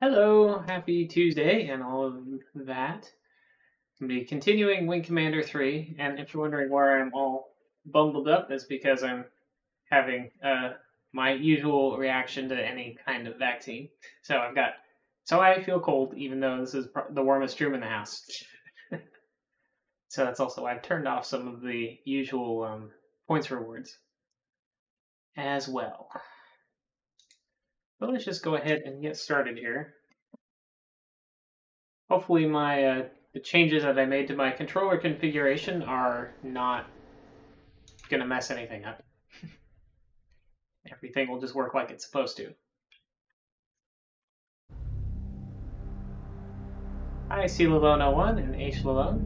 Hello, happy Tuesday, and all of that. I'm going to be continuing Wing Commander 3, and if you're wondering why I'm all bundled up, it's because I'm having my usual reaction to any kind of vaccine. So I feel cold, even though this is the warmest room in the house. So that's also why I've turned off some of the usual points rewards as well. But let's just go ahead and get started here. Hopefully the changes that I made to my controller configuration are not going to mess anything up. Everything will just work like it's supposed to. Hi, C. Lalone01 and H. Lalone.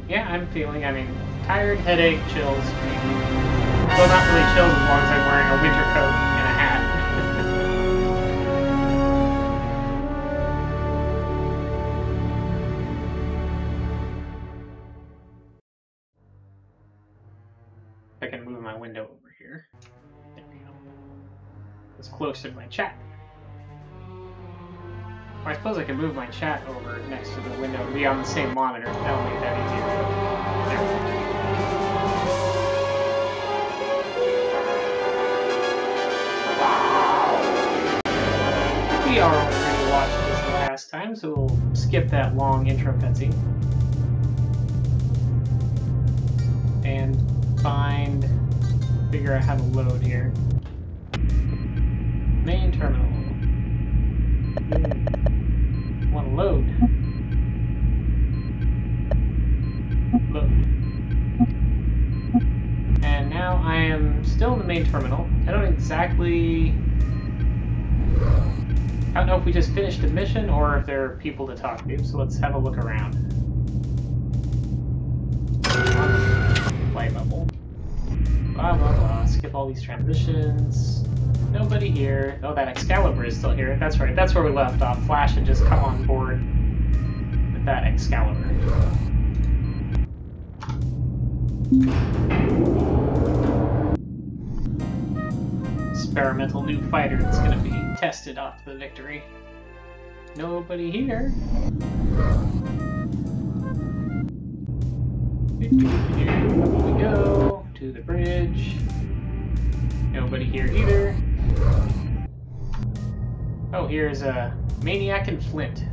Yeah, I'm feeling, tired, headache, chills. Well, not really chills as long as I'm wearing a winter coat and a hat. I can move my window over here. There we go. It's closer to my chat. Or I suppose I can move my chat over next to the window and be on the same monitor. That'll make that easier. There. We are already watching this the last time, so we'll skip that long intro cutscene. And figure out how to load here. Main terminal. Want to load. Load. And now I am still in the main terminal. I don't know if we just finished a mission or if there are people to talk to, so let's have a look around. Play bubble. Blah, blah, blah. Skip all these transitions. Nobody here. Oh, that Excalibur is still here. That's right. That's where we left off. Flash had just come on board with that Excalibur. Experimental new fighter that's going to be tested off to the victory. Nobody here. Here we go. To the bridge. Nobody here either. Oh, here's a Maniac and Flint.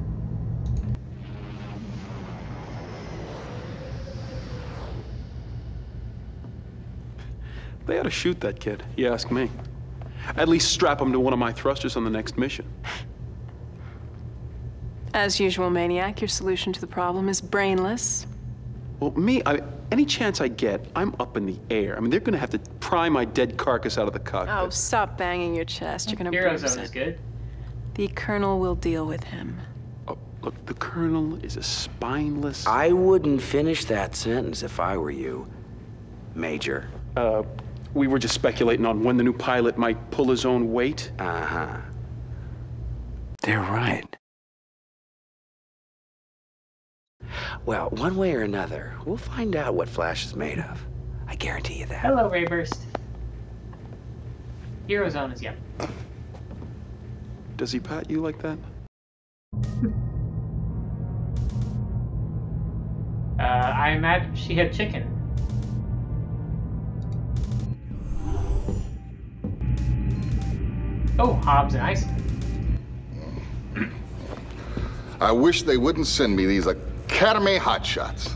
They ought to shoot that kid, you ask me. At least strap him to one of my thrusters on the next mission. As usual, Maniac, your solution to the problem is brainless. Well, any chance I get, I'm up in the air. They're gonna have to pry my dead carcass out of the cockpit. Oh, stop banging your chest. You're gonna Hero bruise Zone it. is good. The Colonel will deal with him. Oh, look, the Colonel is a spineless... I wouldn't finish that sentence if I were you, Major. We were just speculating on when the new pilot might pull his own weight. Uh-huh. They're right. Well, one way or another, we'll find out what Flash is made of. I guarantee you that. Hello, Rayburst. Hero Zone is yep. Does he pat you like that? I imagine she had chicken. Oh, Hobbs and Iceman. I wish they wouldn't send me these Academy hotshots.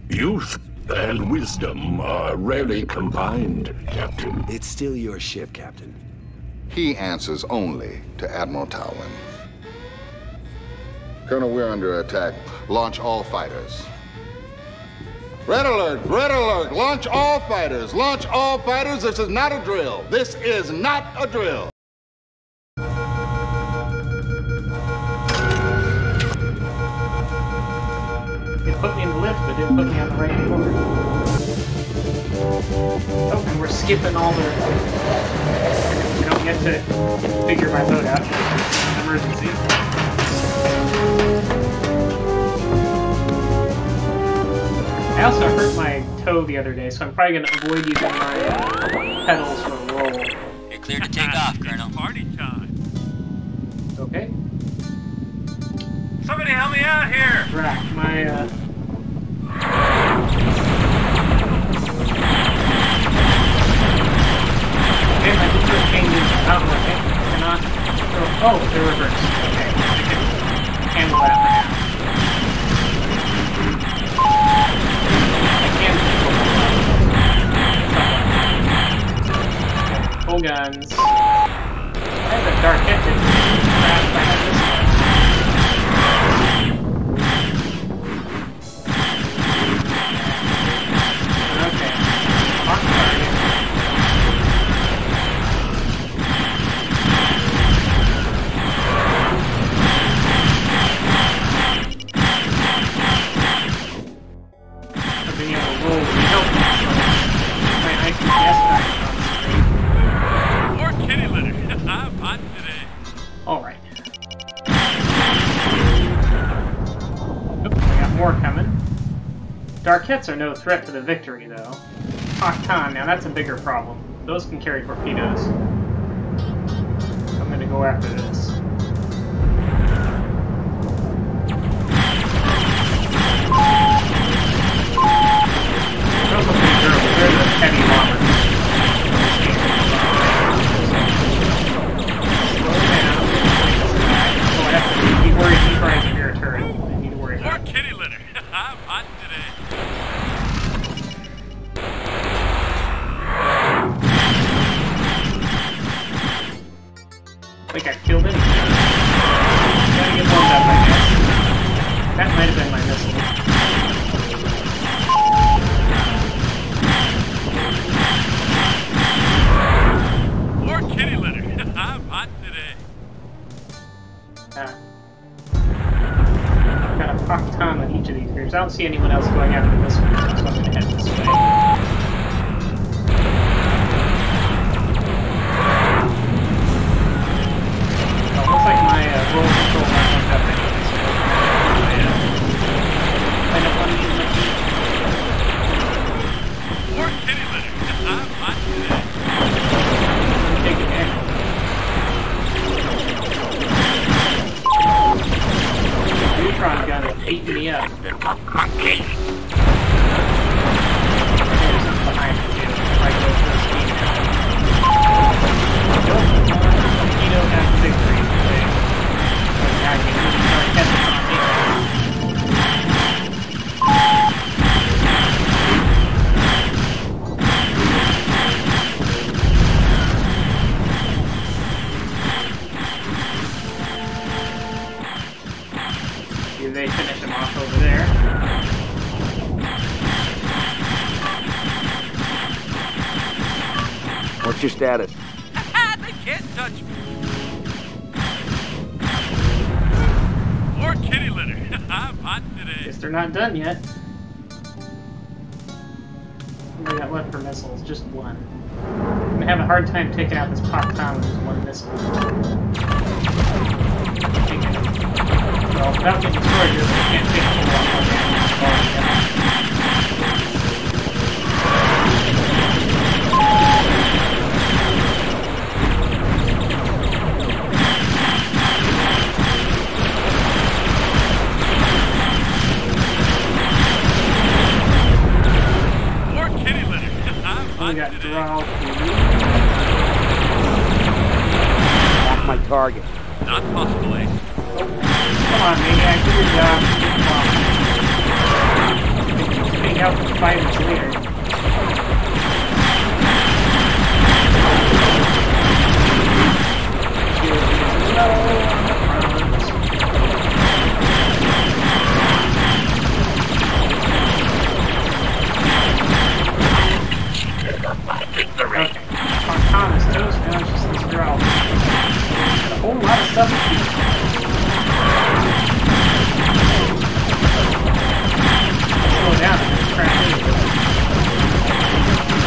Youth and wisdom are rarely combined, Captain. It's still your ship, Captain. He answers only to Admiral Talwin. Colonel, we're under attack. Launch all fighters. Red alert! Red alert! Launch all fighters! Launch all fighters! This is not a drill! This is not a drill! It put me in the lift, but didn't put me on the right floor. Oh, and we're skipping all the... We don't get to figure my boat out. Emergency. I also hurt my toe the other day, so I'm probably going to avoid using my pedals for a roll. You're clear to take off, Colonel. Party time. Okay. out here! Right, my okay, my control changes not working. Cannot control. Oh, they're reversed. Okay, I can handle that for now. I can control the full guns. I have a dark engine. Perhaps I have this one. Okay. Hot target. Being able to roll really helpful. I can guess that on More kitty litter. I'm hot today. Alright. Oops, I got more coming. Darkettes are no threat to the victory, though. Octan, now that's a bigger problem. Those can carry torpedoes. I'm gonna go after this. Those are pretty durable. They're the heavy bombers. Be worried he tries to near a turret. I need to worry More about it. kitty litter. I'm hot today. I think I killed him. Gotta get warmed up, I guess. That might have been my missile. More kitty litter. I'm hot today. I've got a fuck ton on each of these groups. I don't see anyone else going after this one, so I'm going to head this way. Oh, looks like my roll control line went up anyway, so I don't want to use my key. More kitty litter. I'm hot today. Take it back. Neutron gun is beating me up. There's something behind me too. If I go for a speed now. Nope. Torpedo has victory today. Now you can start catching on me. They finish him off over there. What's your status? They can't touch me. More kitty litter. I'm hot today. Guess they're not done yet. What do we got left for missiles? Just one. I'm gonna have a hard time taking out this pop town with just one missile. Well, without getting destroyed here, I can't take a whole lot more damage. More kitty litter. I'm We hot got today. draw. Off my target. Not possible, Ace. Come on, maniac, do your job. Being out for 5 minutes later. Okay, Thomas toast, now it's just this girl. Got a whole lot of stuff to do. Slow down and just crash into it.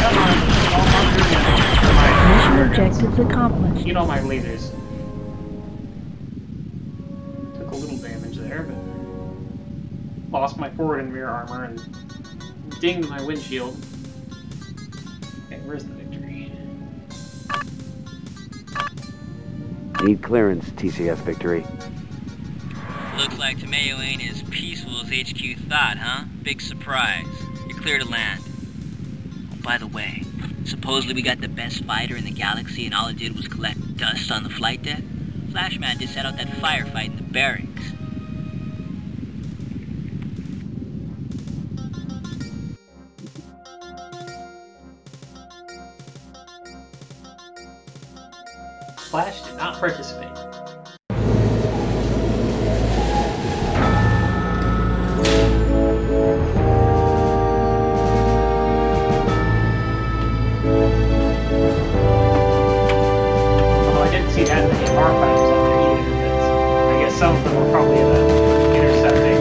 Come on, all under Mission objectives accomplished. Eat all my lasers. Took a little damage there, but lost my forward and rear armor and dinged my windshield. Okay, where's the victory? Need clearance, TCS Victory. Looks like Tomeo ain't as peaceful as HQ thought, huh? Big surprise. You're clear to land. Oh, by the way, supposedly we got the best fighter in the galaxy and all it did was collect dust on the flight deck? Flashman just set out that firefight in the barracks. Flash did not participate. Although I didn't see that many firefighters out there either, because I guess some of them were probably intercepting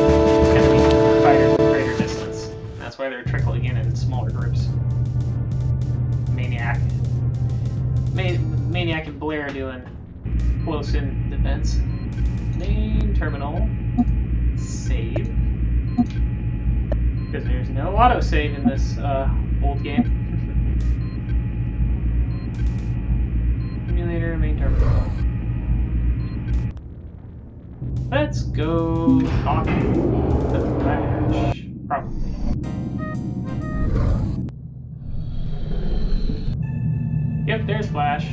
enemy fighters at greater distance. That's why they're trickling in smaller groups. Maniac and Blair doing close-in defense. Main terminal. Save. Because there's no autosave in this old game. Simulator, main terminal. Let's go talk to Flash. Probably. Yep, there's Flash.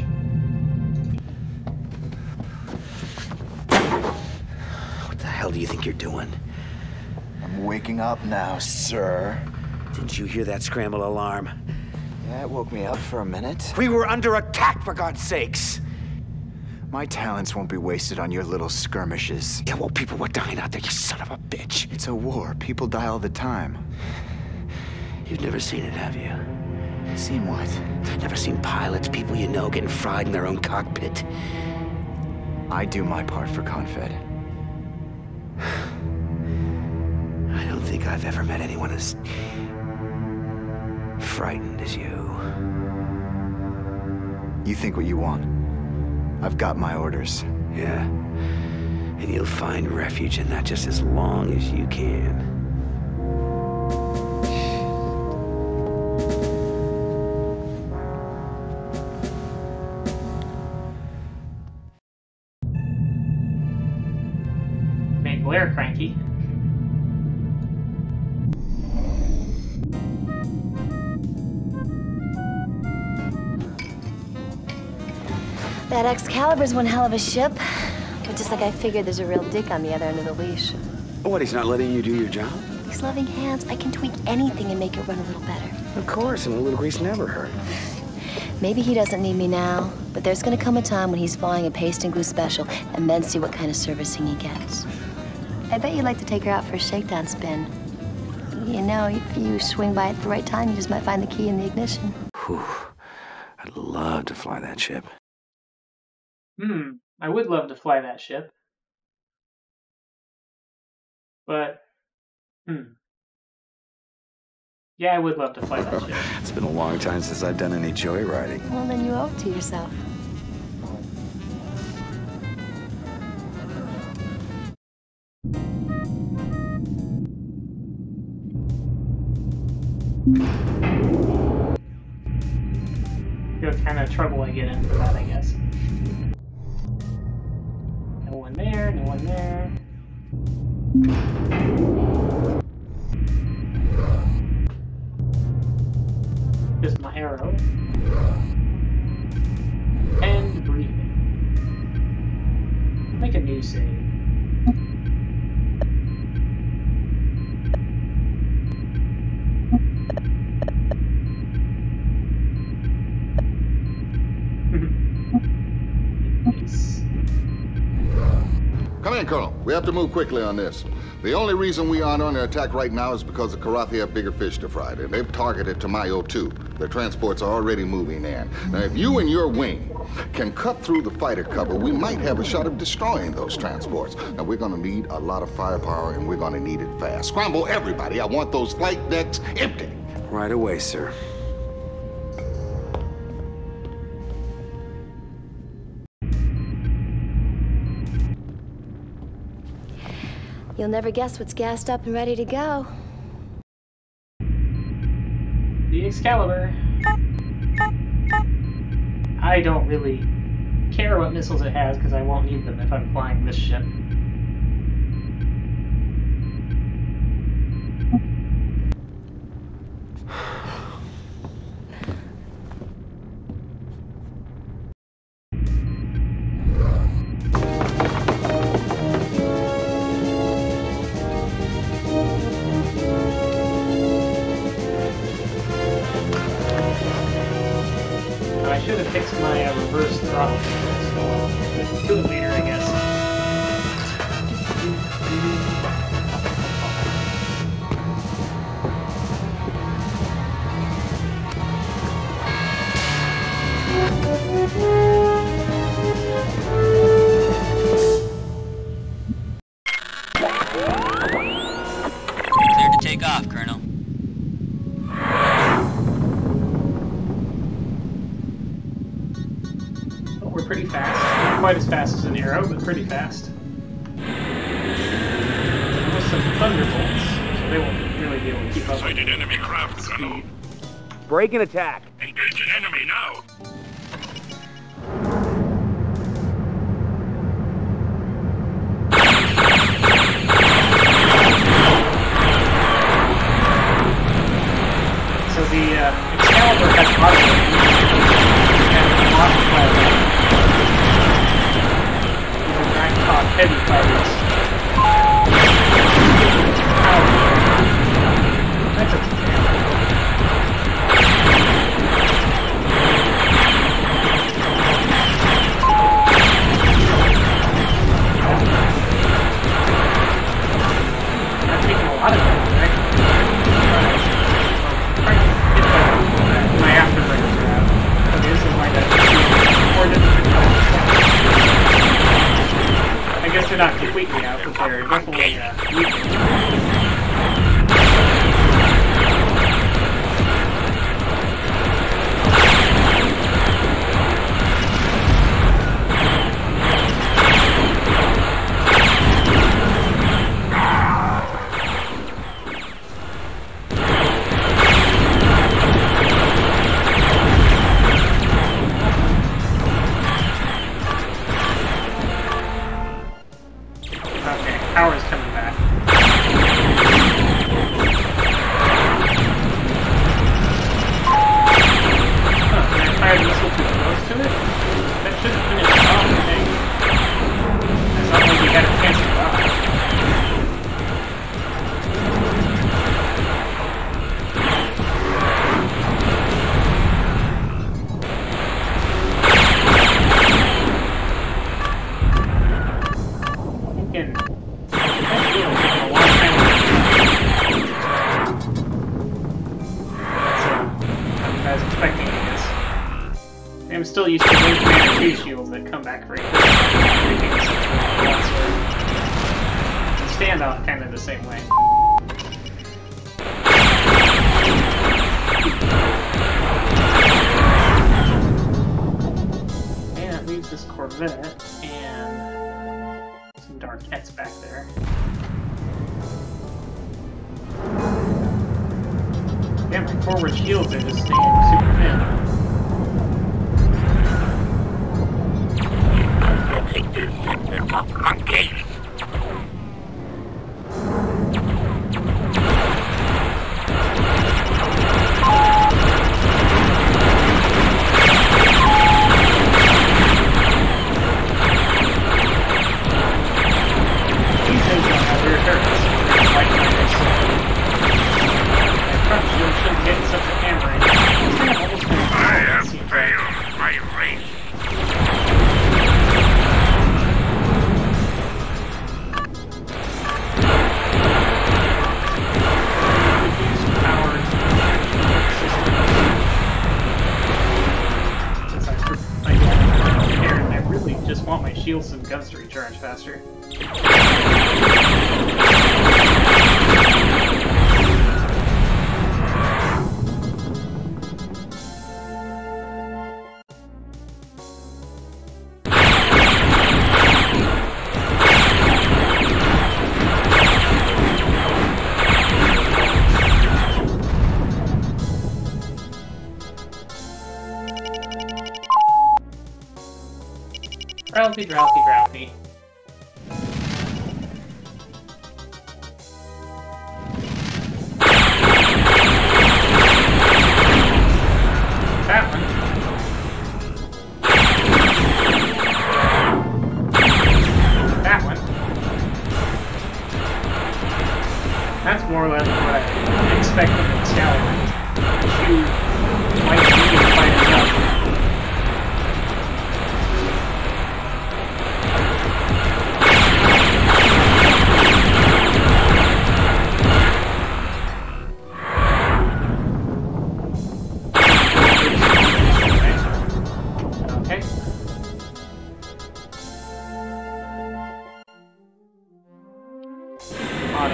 What the hell do you think you're doing? I'm waking up now, sir. Didn't you hear that scramble alarm? Yeah, it woke me up for a minute. We were under attack, for God's sakes! My talents won't be wasted on your little skirmishes. Yeah, well, people were dying out there, you son of a bitch. It's a war. People die all the time. You've never seen it, have you? Seen what? Never seen pilots, people you know, getting fried in their own cockpit. I do my part for Confed. I don't think I've ever met anyone as frightened as you. You think what you want. I've got my orders. Yeah. And you'll find refuge in that just as long as you can. Made Blair cranky. That Excalibur's one hell of a ship. But just like I figured, there's a real dick on the other end of the leash. What, he's not letting you do your job? These loving hands, I can tweak anything and make it run a little better. Of course, and a little grease never hurt. Maybe he doesn't need me now, but there's gonna come a time when he's flying a paste and glue special, and then see what kind of servicing he gets. I bet you'd like to take her out for a shakedown spin. You know, if you swing by at the right time, you just might find the key in the ignition. Whew. I'd love to fly that ship. I would love to fly that ship. But, yeah, I would love to fly that ship. It's been a long time since I've done any joyriding. Well, then you owe it to yourself. See what kind of trouble I get in for that, I guess. No one there, no one there. Just my arrow. And breathing. Make a new save. Come in, Colonel. We have to move quickly on this. The only reason we aren't under attack right now is because the Kilrathi have bigger fish to fry, and they've targeted Tomeo too. Their transports are already moving in. Now, if you and your wing can cut through the fighter cover, we might have a shot of destroying those transports. Now, we're gonna need a lot of firepower, and we're gonna need it fast. Scramble everybody. I want those flight decks empty. Right away, sir. You'll never guess what's gassed up and ready to go. The Excalibur. I don't really care what missiles it has because I won't need them if I'm flying this ship. do it later, I guess. Clear to take off, Colonel. Oh, we're pretty fast. Not quite as fast as an arrow, but pretty fast. With some thunderbolts, so they won't really be able to keep up. Sighted enemy craft, Colonel. Break and attack. Engage an enemy now. So the Excalibur has auto and lock fire. These are Blackhawk heavy fighters. That's a I'm taking a lot of damage, right? My afterburners are out. Okay, this is my I guess they're not completely out, but they're definitely weak. Okay, power's coming back. Huh, can I fire the missile too close to it? That should finish it off, I think. It's not like you got a chance to die. I'm still used to Wing Commander 2 shields that come back very quickly. The standoff kind of the same way. And it leaves this Corvette and some Darkettes back there. Yeah, my forward shields are just staying super thin. Monkey. Shields and guns to recharge faster. Ralphie, Ralphie, Ralphie. That one. That one. That's more or less what I expect from the Excalibur. You might be able to fight it up.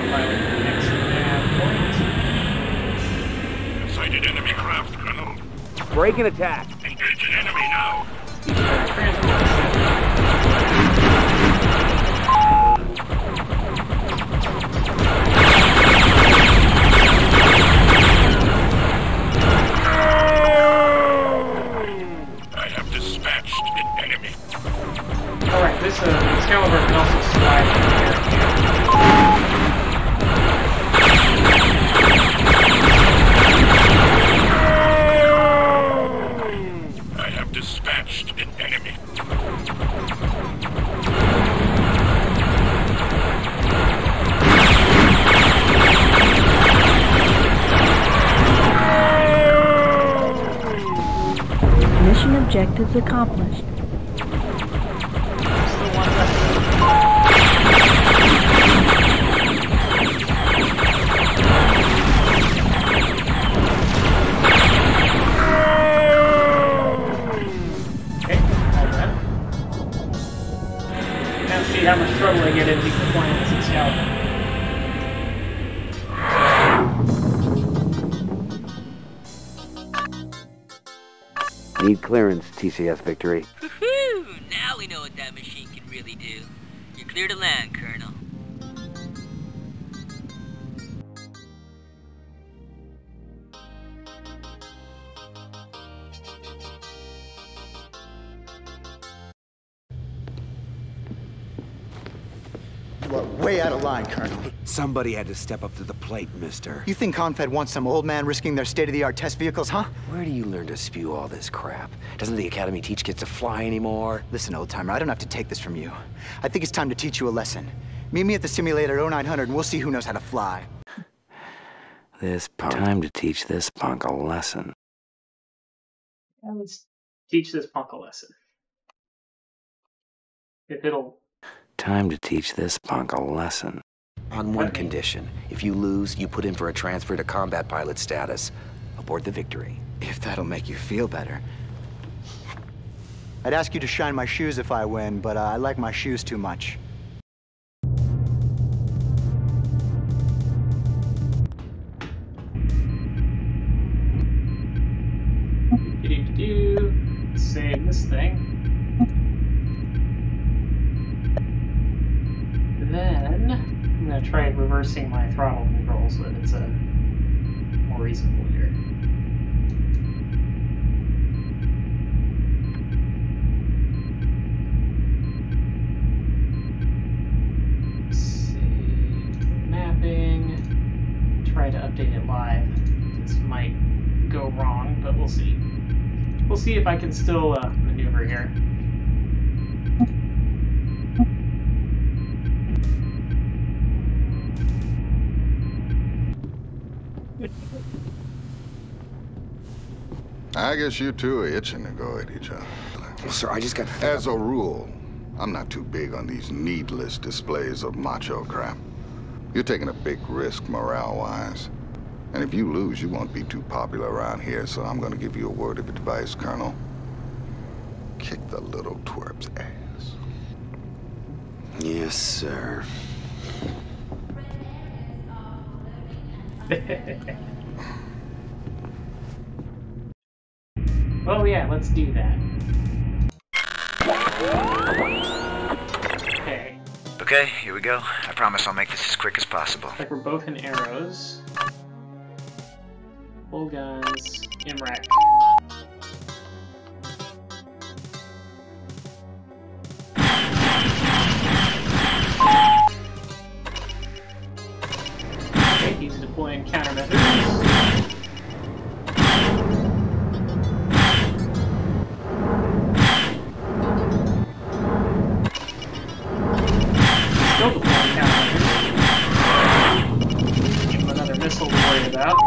pilot the next nav point. Sighted enemy craft, Colonel. Break and attack. Engage an enemy now. I have dispatched an enemy. Alright, this Excalibur can also slide from here. I have dispatched an enemy. Mission objectives accomplished. See how much trouble I get into deploying this Excalibur. Need clearance, TCS Victory. Woohoo! Now we know what that machine can really do. You're clear to land, Colonel. You are way out of line, Colonel. Somebody had to step up to the plate, mister. You think Confed wants some old man risking their state-of-the-art test vehicles, huh? Where do you learn to spew all this crap? Doesn't the Academy teach kids to fly anymore? Listen, old-timer, I don't have to take this from you. I think it's time to teach you a lesson. Meet me at the simulator at 0900 and we'll see who knows how to fly. Time to teach this punk a lesson. Yeah, let's teach this punk a lesson. If it'll... Time to teach this punk a lesson. On one condition. If you lose, you put in for a transfer to combat pilot status. Aboard the Victory. If that'll make you feel better. I'd ask you to shine my shoes if I win, but I like my shoes too much. Save this thing. Then I'm gonna try reversing my throttle control so that it's more reasonable here. Save mapping. Try to update it live. This might go wrong, but we'll see. We'll see if I can still maneuver here. I guess you two are itching to go at each other. Well, sir, I just got... As a rule, I'm not too big on these needless displays of macho crap. You're taking a big risk morale-wise. And if you lose, you won't be too popular around here, so I'm gonna give you a word of advice, Colonel. Kick the little twerp's ass. Yes, sir. Oh yeah, let's do that. Okay. Okay, here we go. I promise I'll make this as quick as possible. Looks like we're both in arrows. Full guns, MRAC. Okay, he's deploying countermeasures. Still deploying countermeasures. Give him another missile to worry about.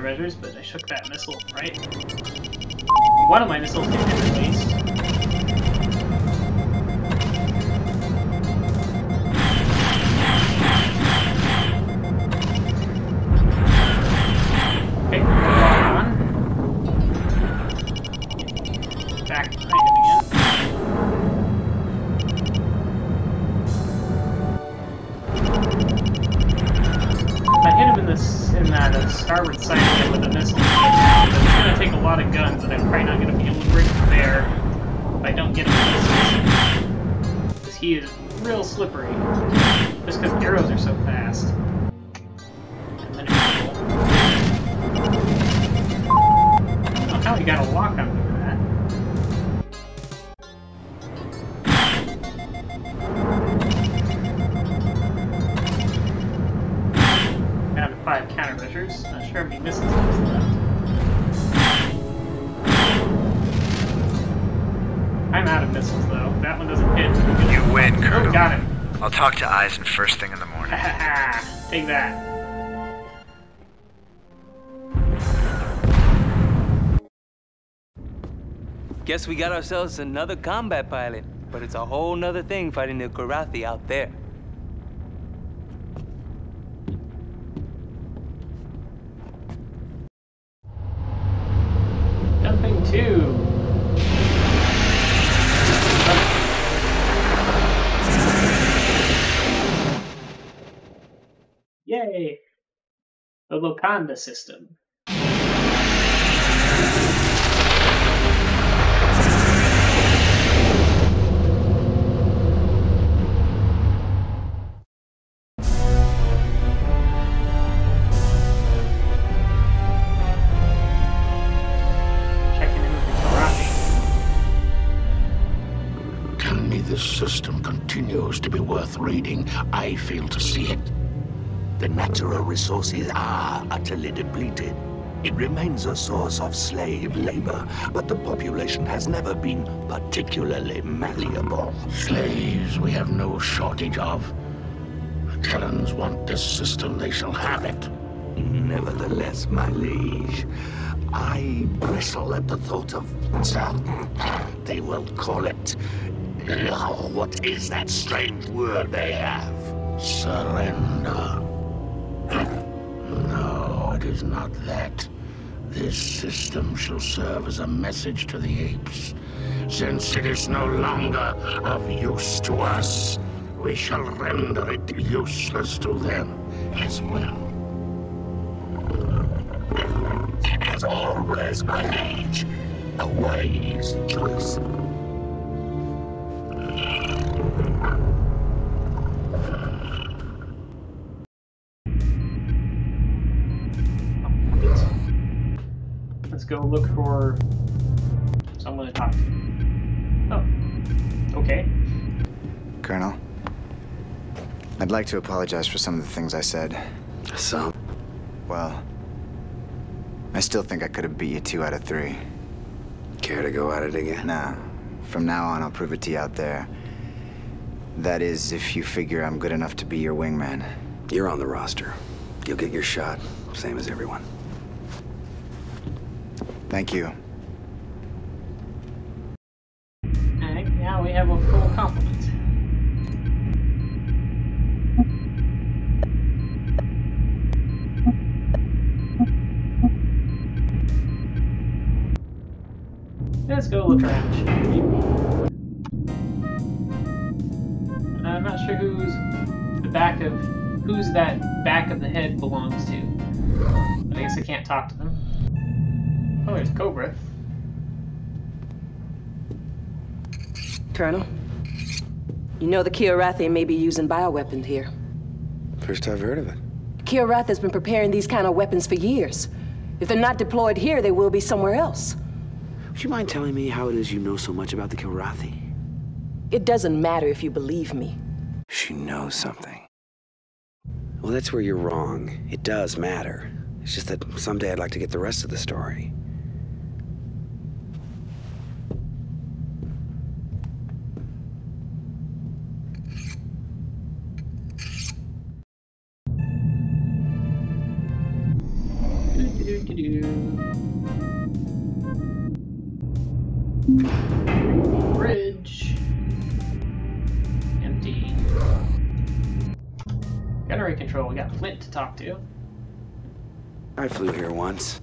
countermeasures, but I shook that missile, right? One of my missiles did hit at least. Okay, lock on. Back behind him again. If I hit him in that starboard side with a missile, it's going to take a lot of guns, and I'm probably not going to be able to bring him there if I don't get him missiles. Because he is real slippery. Just because arrows are so fast. And then oh, how he got a lock on me for that. Down to 5 countermeasures. Not sure how many missiles there's left. I'm out of missiles though. That one doesn't hit. You win, Colonel. Oh, got him. I'll talk to Eisen first thing in the morning. Take that. Guess we got ourselves another combat pilot, but it's a whole nother thing fighting the Kilrathi out there. Jumping 2. Yay! The Locanda system. Checking in with the Kilrathi. Tell me this system continues to be worth reading. I fail to see it. The natural resources are utterly depleted. It remains a source of slave labor, but the population has never been particularly malleable. Slaves we have no shortage of. The Terrans want this system, they shall have it. Nevertheless, my liege, I bristle at the thought of... They will call it... what is that strange word they have? Surrender. No, it is not that. This system shall serve as a message to the apes. Since it is no longer of use to us, we shall render it useless to them as well. As always, my liege, a wise choice. Let's go look for someone to talk to. Oh, okay. Colonel, I'd like to apologize for some of the things I said. So? Well, I still think I could have beat you 2 out of 3. Care to go at it again? Nah. From now on, I'll prove it to you out there. That is, if you figure I'm good enough to be your wingman. You're on the roster. You'll get your shot, same as everyone. Thank you. Alright, now we have a full complement. Let's go look around. I'm not sure who's that back of the head belongs to. But I guess I can't talk to them. Oh, there's Cobra. Colonel, you know the Kilrathi may be using bioweapons here. First I've heard of it. Kilrathi has been preparing these kind of weapons for years. If they're not deployed here, they will be somewhere else. Would you mind telling me how it is you know so much about the Kilrathi? It doesn't matter if you believe me. She knows something. Well, that's where you're wrong. It does matter. It's just that someday I'd like to get the rest of the story. Bridge. Empty. Gunnery control, we got Flint to talk to. I flew here once.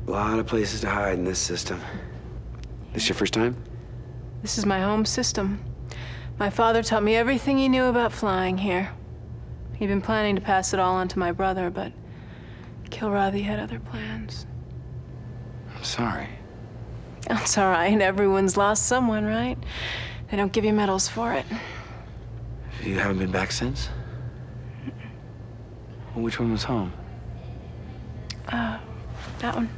A lot of places to hide in this system. This your first time? This is my home system. My father taught me everything he knew about flying here. He'd been planning to pass it all on to my brother, but Kilrathi had other plans. I'm sorry. That's all right. Everyone's lost someone, right? They don't give you medals for it. You haven't been back since? Well, which one was home? That one.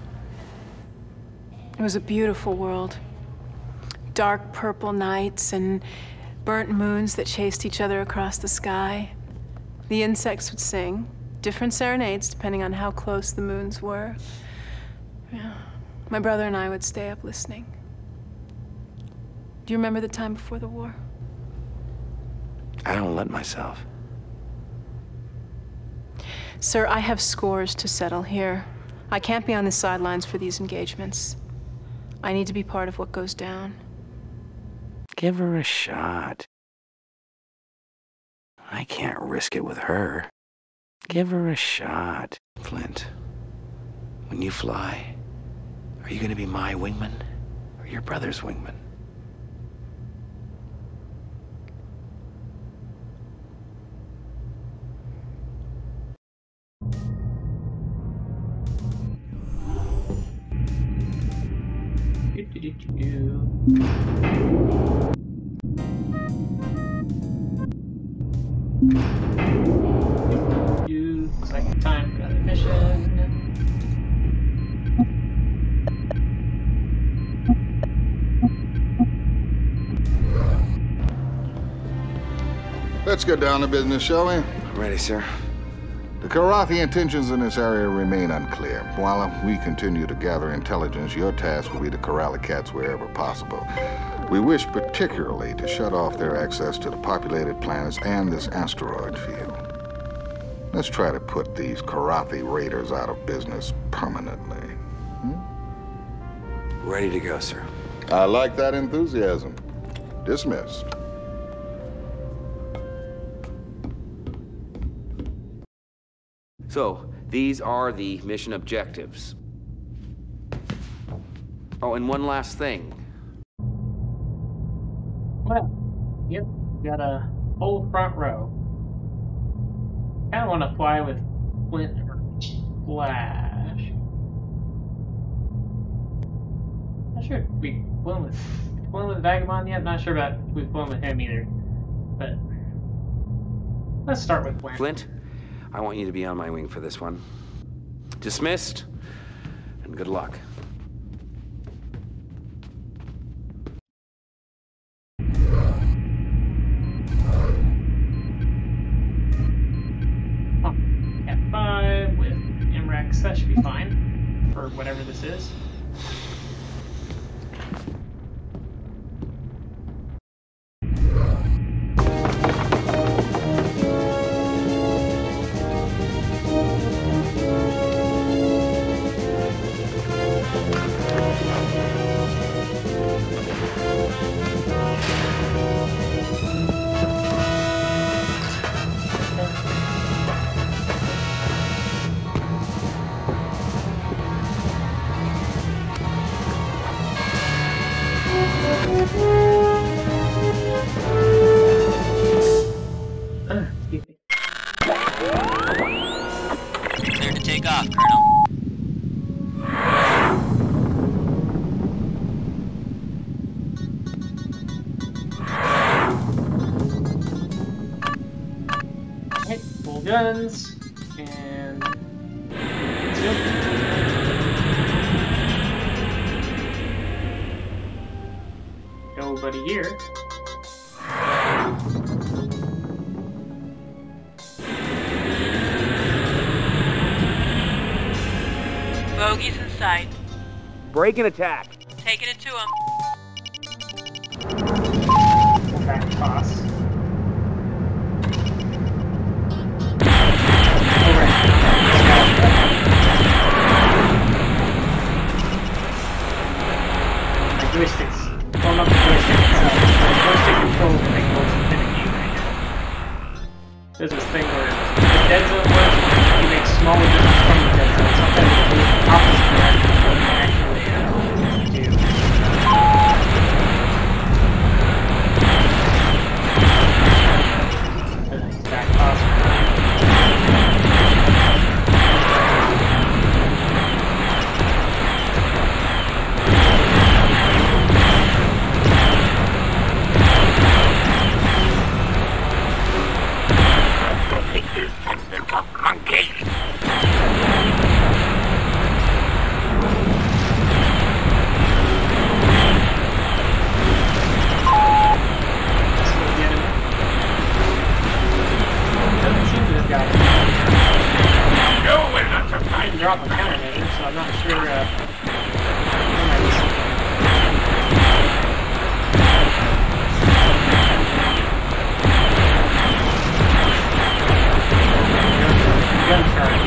It was a beautiful world. Dark purple nights and burnt moons that chased each other across the sky. The insects would sing, different serenades depending on how close the moons were. Yeah. My brother and I would stay up listening. Do you remember the time before the war? I don't let myself. Sir, I have scores to settle here. I can't be on the sidelines for these engagements. I need to be part of what goes down. Give her a shot. I can't risk it with her. Give her a shot. Flint, when you fly, are you gonna be my wingman or your brother's wingman? Looks like time for another mission. Let's get down to business, shall we? Ready, sir. The Kilrathi intentions in this area remain unclear. While we continue to gather intelligence, your task will be to corral the cats wherever possible. We wish particularly to shut off their access to the populated planets and this asteroid field. Let's try to put these Kilrathi raiders out of business permanently. Ready to go, sir. I like that enthusiasm. Dismissed. So, these are the mission objectives. Oh, and one last thing. Well, yep, got a whole front row. Kinda wanna fly with Flint or Flash. Not sure if we've flown with Vagabond yet, not sure about if we've flown with him either. But let's start with Flint. Flint, I want you to be on my wing for this one. Dismissed, and good luck. F5 with MREX, that should be fine for whatever this is. Clear to take off, Colonel. Okay, full guns, and zoom. Nobody here. Bogey's in sight. Break and attack. Taking it to him. Back toss. My joysticks not the joystick itself. The joystick controls the thing more than the game right now. There's this thing where the dead zone works, you make small adjustments from the dead zone. Sometimes it'll move the opposite direction of what you actually do. Back toss. Drop a countermeasure, so I'm not sure when I listen. Gun charge.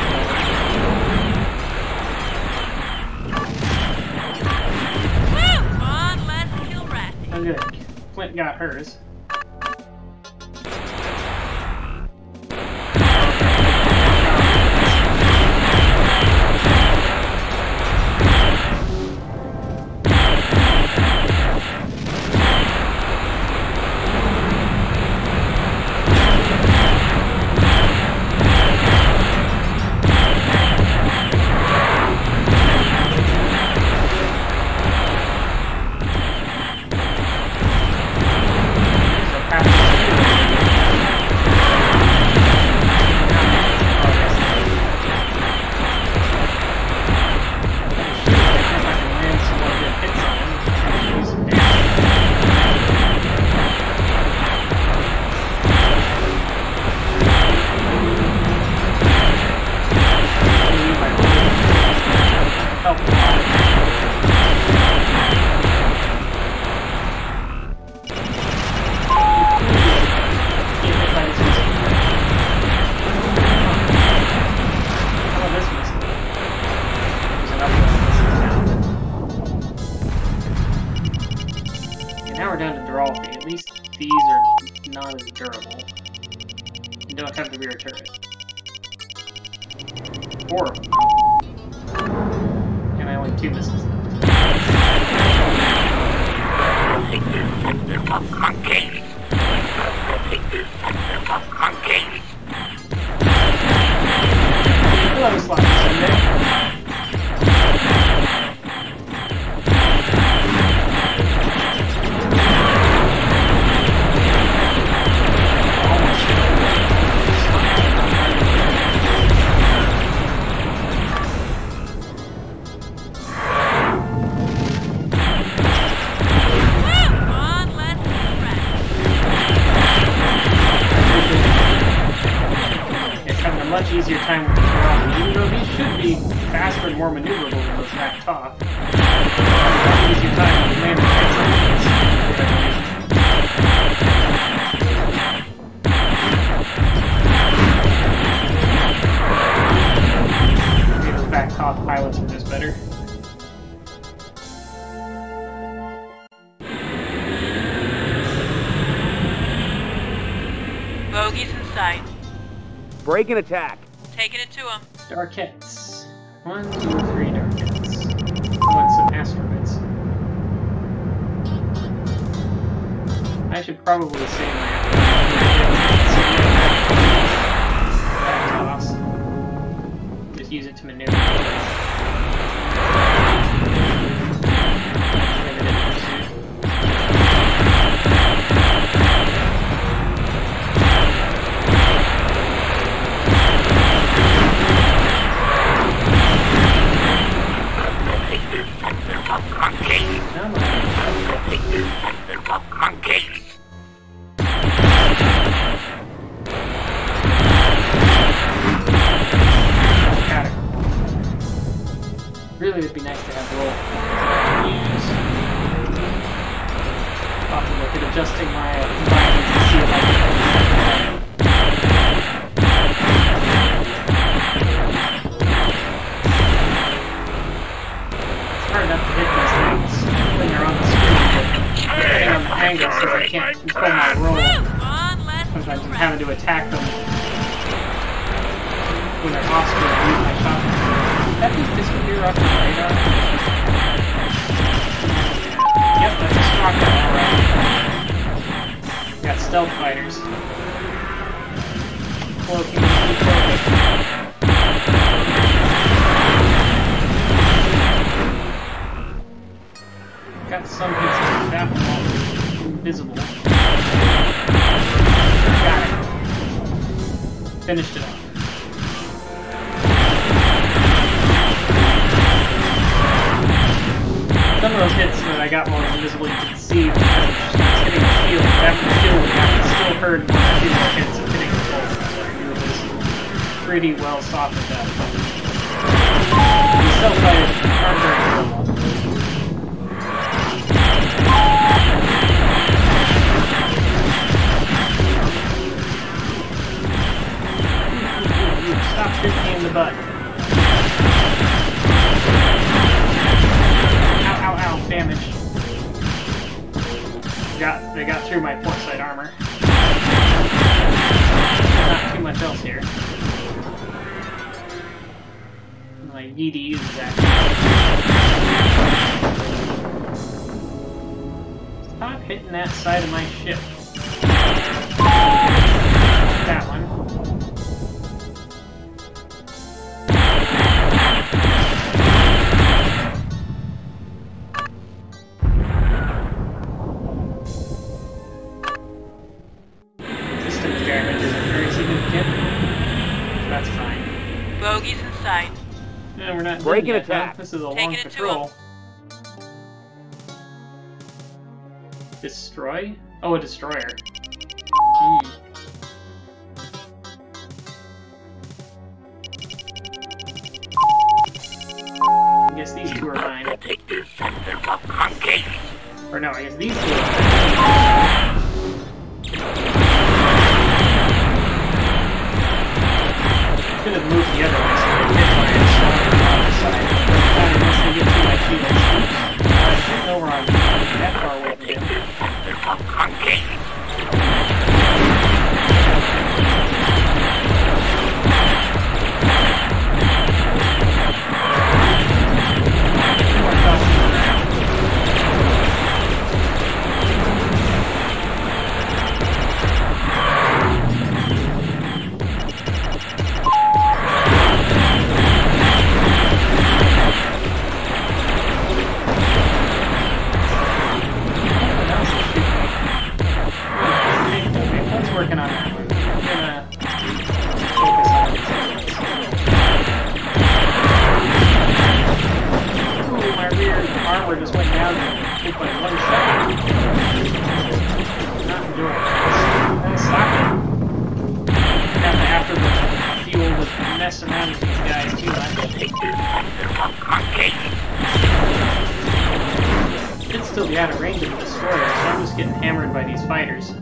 Woo! On, let's Kilrathi. Oh good. Flint got hers. Now we're down to Kilrathi. At least these are not as durable. You don't have the rear turret. Horrible. And I only have 2 missiles left. Monkey! We'll have a slot Sunday. Much easier time with the Kilrathi, even though these should be faster and more maneuverable than those back top. Much easier time with land and maybe those back top pilots are just better. Bogies in sight. Break and attack. Taking it to him. Darkettes. 1, 2, 3 Darkettes. I want some asteroids. I should probably say my toss. Just use it to maneuver. Really, it'd be nice to have roll. I'll have to look at adjusting my environment to see if I can. It's hard enough to hit these things when you're on the screen. tangle since I can't control my roll. Sometimes I'm having to attack them when they're off screen and use my shot. Did that just disappear off the radar? Yep, that's a stalker, alright. Got stealth fighters. Cloaking, cloaking. Got some hits with that one while invisible. Got it. Finished it off. Some of those hits that I got while I was invisible you could see because I was hitting the shield. After the shield was down, I still heard one or two more hits of hitting the pole. So I knew it was pretty well softened up. These self-fighters aren't very durable. Stop shooting me in the butt. Ow, ow, ow, damage. They got through my port side armor. Not too much else here. My Yeety uses that. Stop hitting that side of my ship. That one. That's fine. Bogies in sight. No, we're not breaking yet, attack. huh? This is a long patrol. Destroy? Oh, a destroyer. I guess these two are mine. Or no, I guess these two are mine. Could have moved the other way so they hit my shot on the other side. But unless they get through my shield. I'm shooting over on that far away from you. Working on that one. I'm gonna focus on these ones. Ooh, my rear armor just went down with like 1 second. Not enjoying it. Let's stop it. Got the afterburst fuel to mess around with these guys too. Should still be out of range of the destroyer, so I'm just getting hammered by these fighters.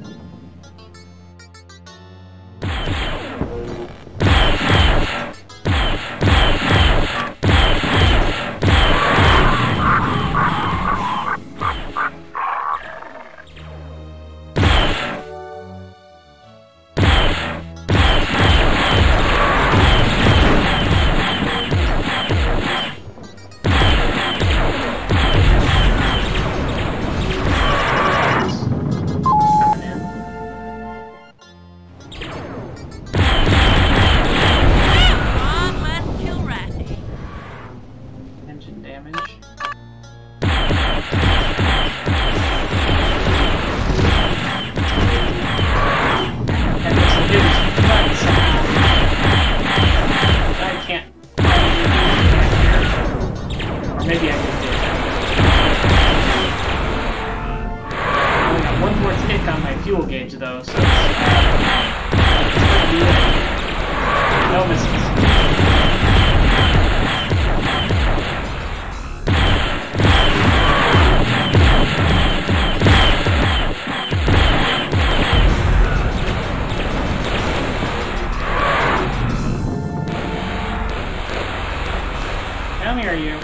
Fuel gauge though, so no misses. Come here, you.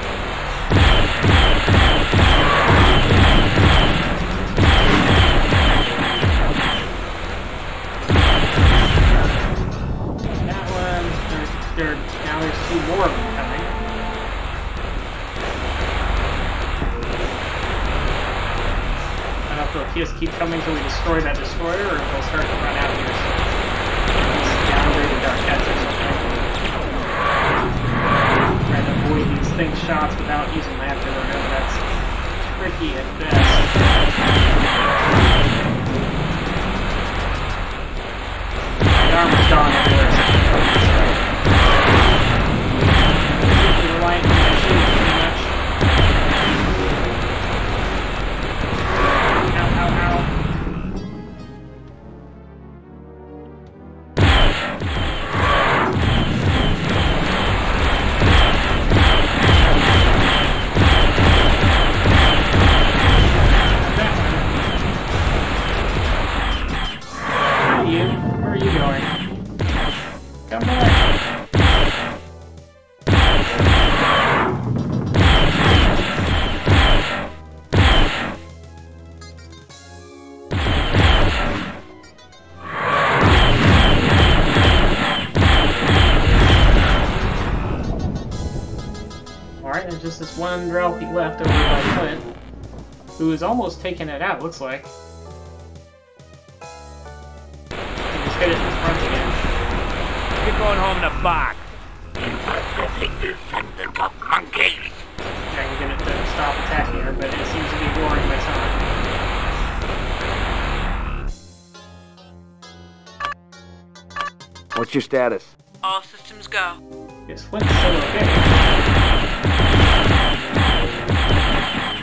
if they'll just keep coming till we destroy that destroyer, or if they'll start to run out here. So, downgrade the dark cats or something. Try to avoid these things shots without using my afterburner. That's tricky at best. The armor's gone everywhere. You're reliant on my shield pretty much. Ow, ow, ow. Where are you going? Come back! Alright, there's just this one Drelpy left over by Clint, who is almost taking it out, looks like. Hit it in front again. You're going home in a box. Monkey. Trying to get it to stop attacking her, but it seems to be boring my time. What's your status? All systems go. This Flint's still okay.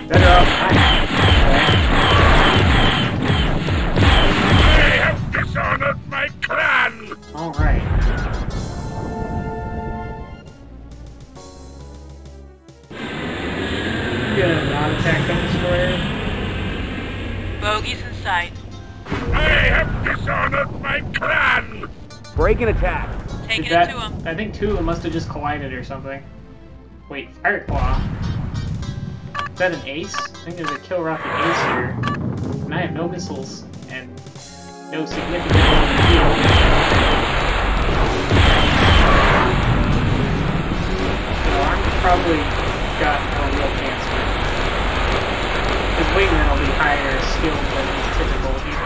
Better off behind. They have dishonored my clan! Alright. You gonna not attack that destroyer? Bogies in sight. They have dishonored my clan! Break and attack. Taking it to him. I think two of them must have just collided or something. Wait, Fire Claw. Is that an ace? I think there's a Kilrathi ace here. And I have no missiles and no significant field. So I'm probably got no real chance here. His wingman will be higher skilled than his typical here.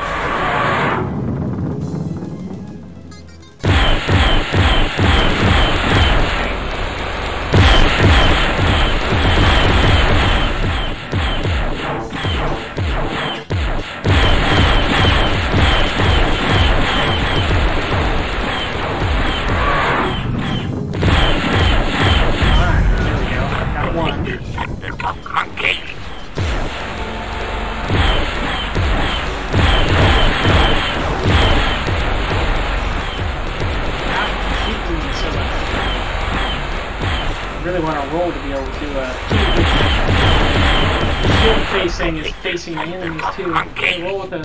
Is facing the enemies too. I can roll with a. I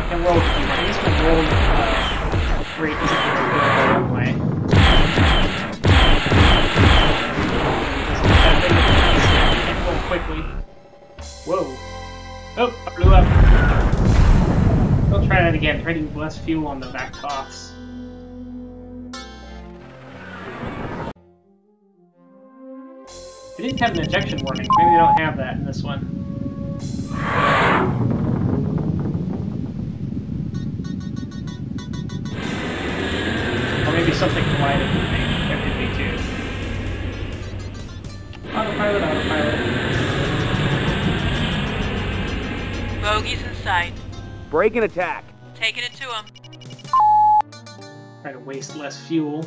can roll with a few. At least my roll rate isn't very good one way. I can roll quickly. Whoa! Oh, I blew up. I'll try that again. Try to use less fuel on the back toss. They didn't have an ejection warning. Maybe they don't have that in this one. Or maybe something collided with me. That could be too. Autopilot, autopilot. Bogies in sight. Break and attack. Taking it to him. Try to waste less fuel.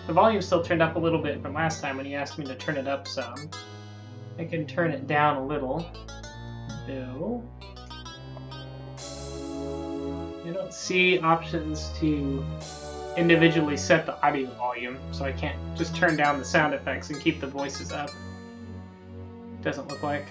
The volume still turned up a little bit from last time when he asked me to turn it up some. I can turn it down a little. Though I don't see options to individually set the audio volume, so I can't just turn down the sound effects and keep the voices up. Doesn't look like.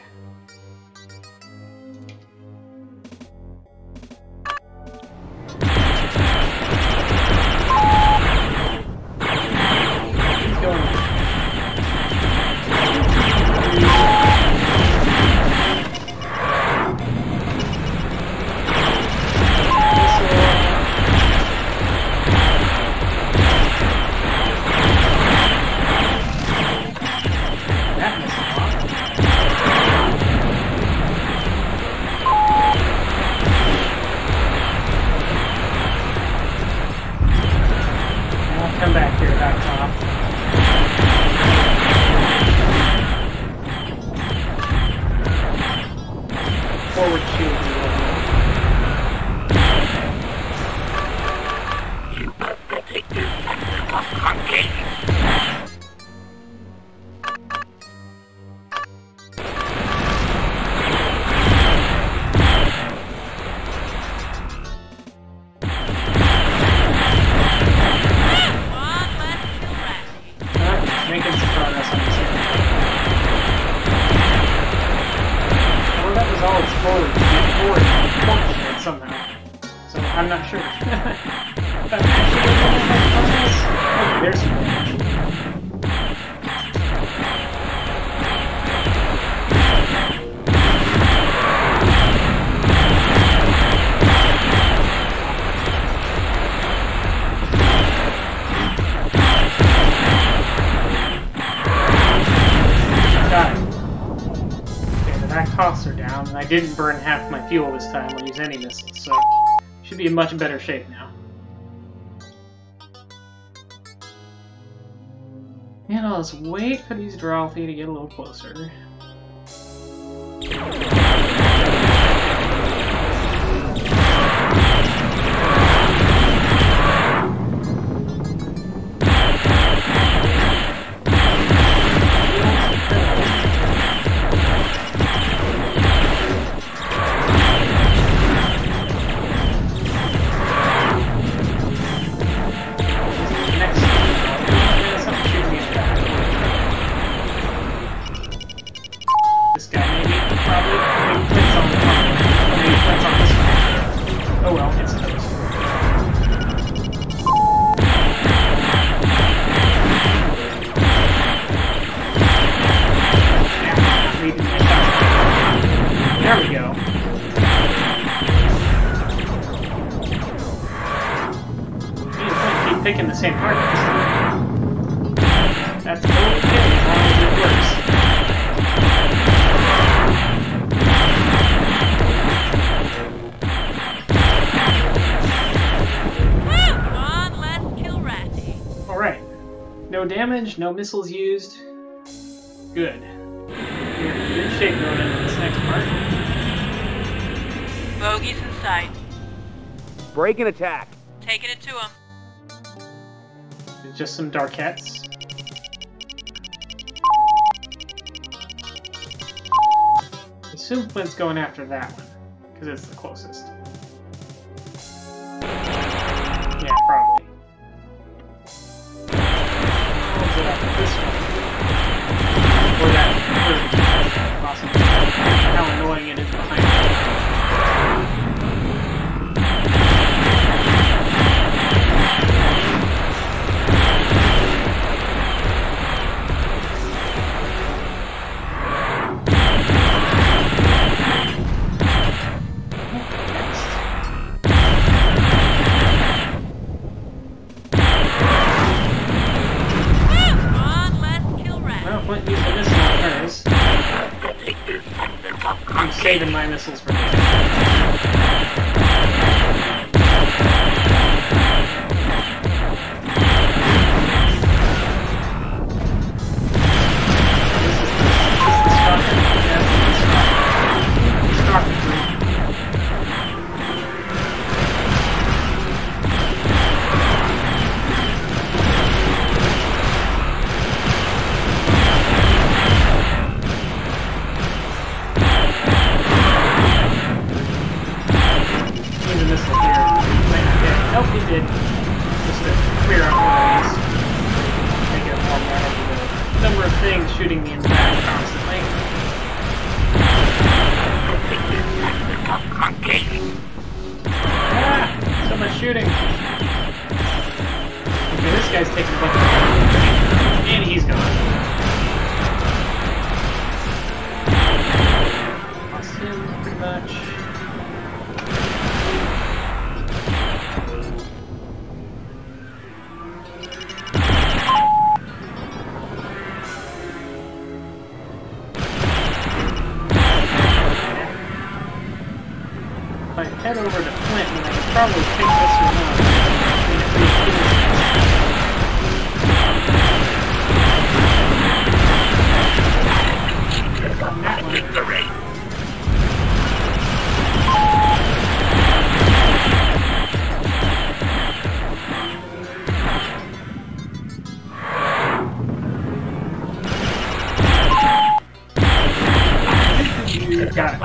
forward somehow. So I'm not sure. But actually, oh, there's some damage. Got it. Okay, the back costs are down, and I didn't burn half my fuel this time or use any missiles, so should be in much better shape now. And I'll just wait for these Kilrathi to get a little closer. Picking the same target this time. That's totally okay as long as it works. Come on, let's Kilrathi. Alright. No damage, no missiles used. Good. We're in good shape going into this next part. Bogies in sight. Break and attack. Taking it to him. Just some Darkettes. I assume Flint's going after that one, because it's the closest. Yeah, probably. I'll go after this one. Or that third. Awesome. How annoying it is behind it. I'm saving my missiles for later. Shooting me in the back constantly. Ah! So much shooting. Okay, this guy's taking a bunch of damage. And he's gone. Lost him pretty much. If I head over to Flint, then I could probably pick this one up. That one. Got it.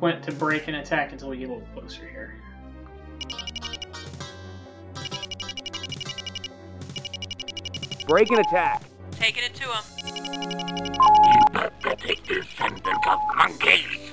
Went to break and attack until we get a little closer here. Break and attack. Taking it to him. You pathetic descendant of monkeys!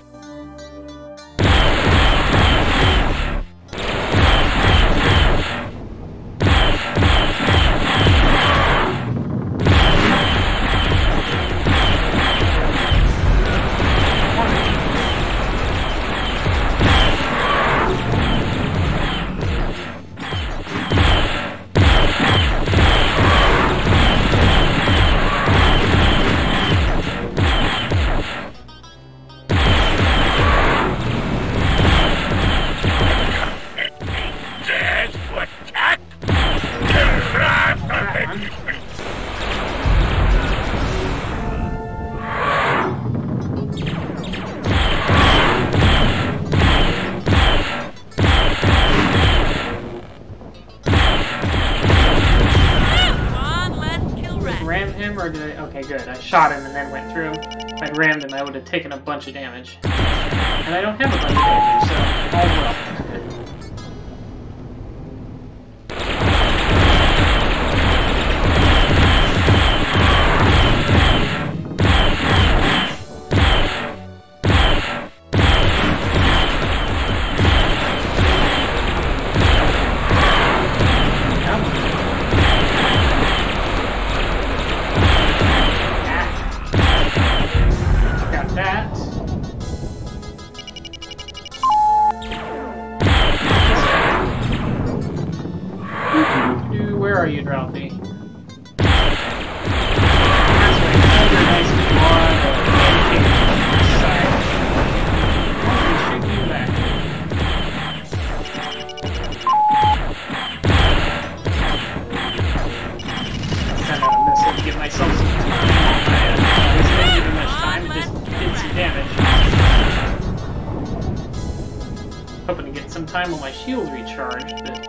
Okay, good. I shot him and then went through him. If I'd rammed him, I would have taken a bunch of damage. And I don't have a bunch of damage, so all well. Where are you, Kilrathi? Shoot you back. Send out a missile to give myself some time. I didn't give him much time, just did some damage. Hoping to get some time on my shield recharged, but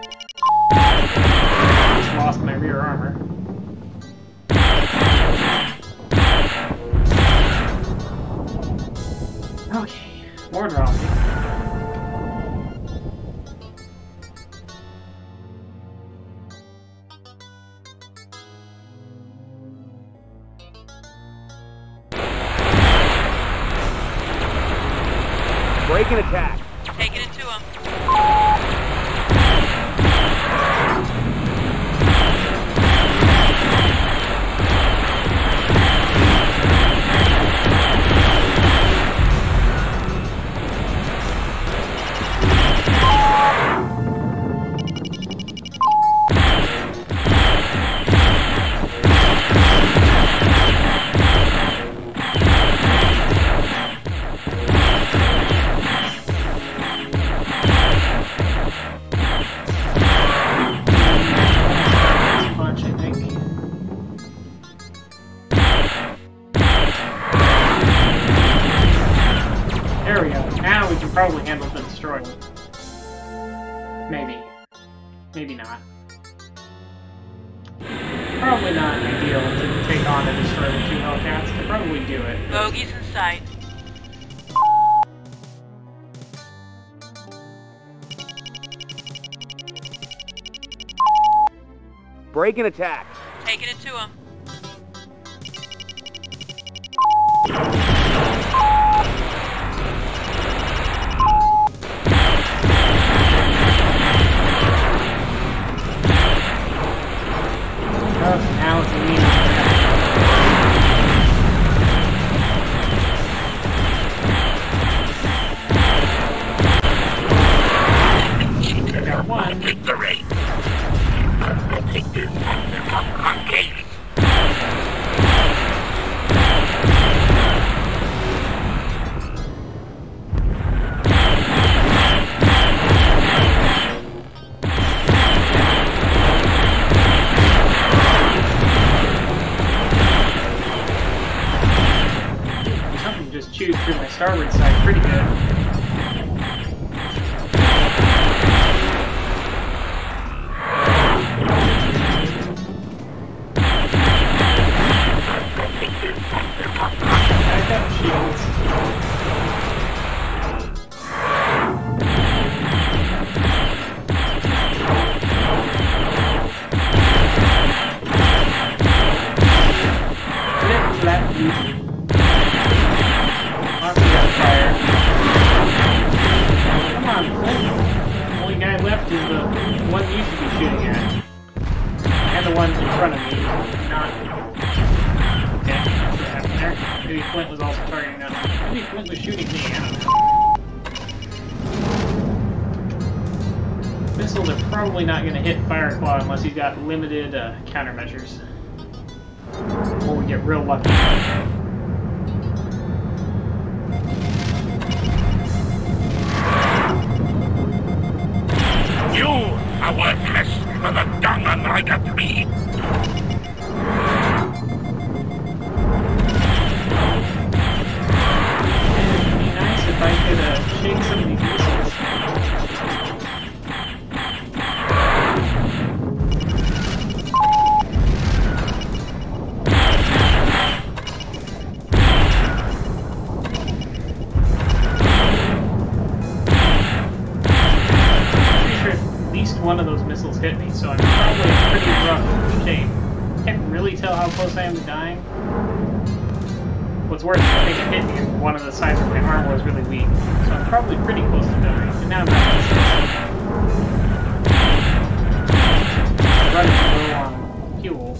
lost my rear armor. Okay, more Kilrathi. Break and attack. Taking it to him. There we go. Now we can probably handle the destroyer. Maybe. Maybe not. Probably not ideal to take on a destroyer with 2 Hellcats. Could probably do it. Bogeys in sight. Break and attack. Taking it to him. Now it's me. Got one. Victory! Pathetic descendant of monkeys! Just chewed through my starboard side pretty good. I got shields. Lots of fire. Come on, Flint. The only guy left is the one you should be shooting at. And the ones in front of me. Not. Okay, what happened there? Maybe Flint was also targeting that one. Maybe Flint was shooting me, I don't know. Missiles are probably not going to hit Fireclaw unless he's got limited countermeasures. Or we get real lucky. You are worthless for the dung unlike a tree. It'd be nice if I could shake some of these missiles. One of those missiles hit me, so I'm probably in pretty rough shape. Can't really tell how close I am to dying. What's worse is I think it hit me and one of the sides of my arm was really weak. So I'm probably pretty close to dying. And now I'm not running low on fuel.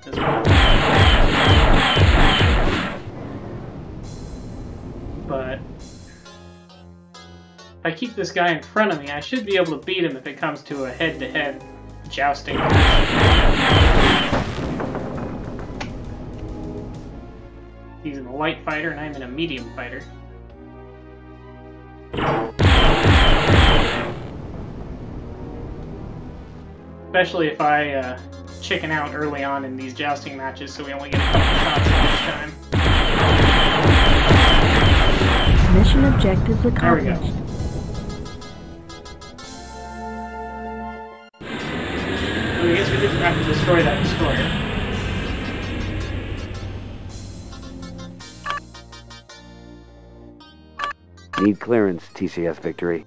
As well. But if I keep this guy in front of me, I should be able to beat him if it comes to a head-to-head jousting. He's in a light fighter and I'm in a medium fighter. Especially if I chicken out early on in these jousting matches so we only get a couple shots each time. Mission objective accomplished. There we go. I guess we didn't have to destroy that destroyer. Need clearance, TCS Victory.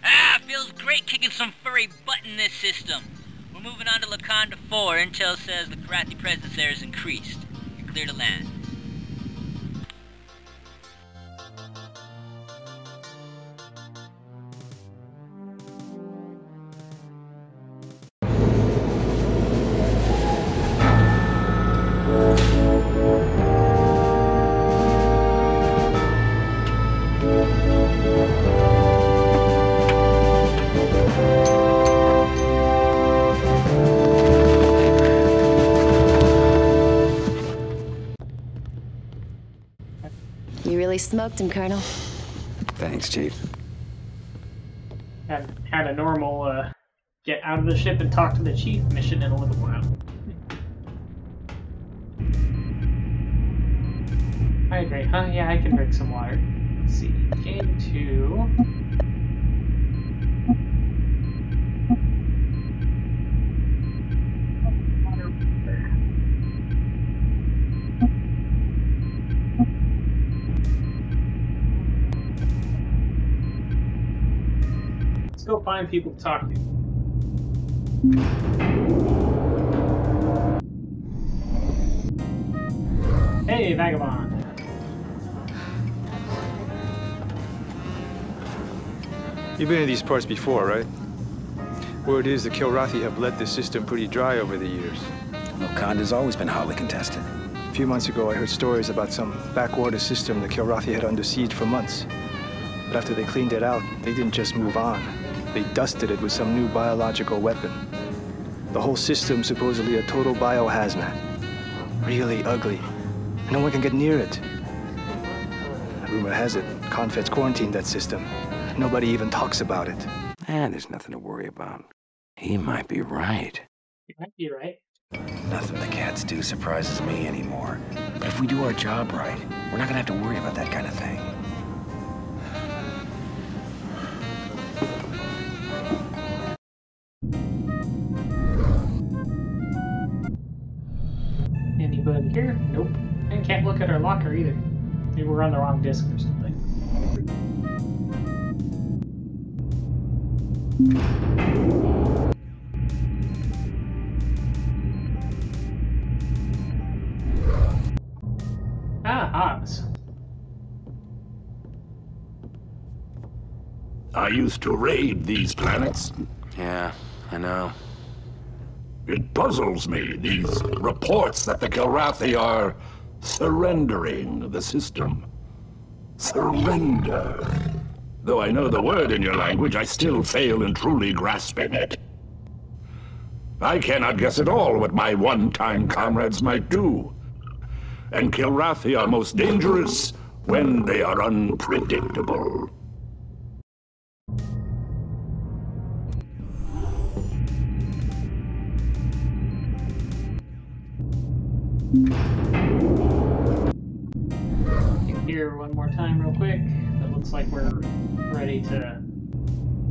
Ah, feels great kicking some furry butt in this system. We're moving on to Laconda 4. Intel says the Kilrathi presence there is increased. You're clear to land. Smoked him, Colonel. Thanks, Chief. Had a normal get out of the ship and talk to the chief mission in a little while. Hydrate, huh? Yeah, I can drink some water. Let's see. Game 2. Go find people to talk to. Hey, Vagabond. You've been in these parts before, right? Word is the Kilrathi have let this system pretty dry over the years. Laconda's always been hotly contested. A few months ago, I heard stories about some backwater system the Kilrathi had under siege for months. But after they cleaned it out, they didn't just move on. They dusted it with some new biological weapon. The whole system supposedly a total biohazmat. Really ugly. No one can get near it. Rumor has it, Confed's quarantined that system. Nobody even talks about it. There's nothing to worry about. He might be right. You might be right. Nothing the cats do surprises me anymore. But if we do our job right, we're not gonna have to worry about that kind of thing. Anybody here? Nope. And can't look at our locker either. Maybe we're on the wrong disk or something. odds. I used to raid these planets. Yeah, I know. It puzzles me, these reports that the Kilrathi are surrendering the system. Surrender. Though I know the word in your language, I still fail in truly grasping it. I cannot guess at all what my one-time comrades might do. And Kilrathi are most dangerous when they are unpredictable. Here one more time real quick. It looks like we're ready to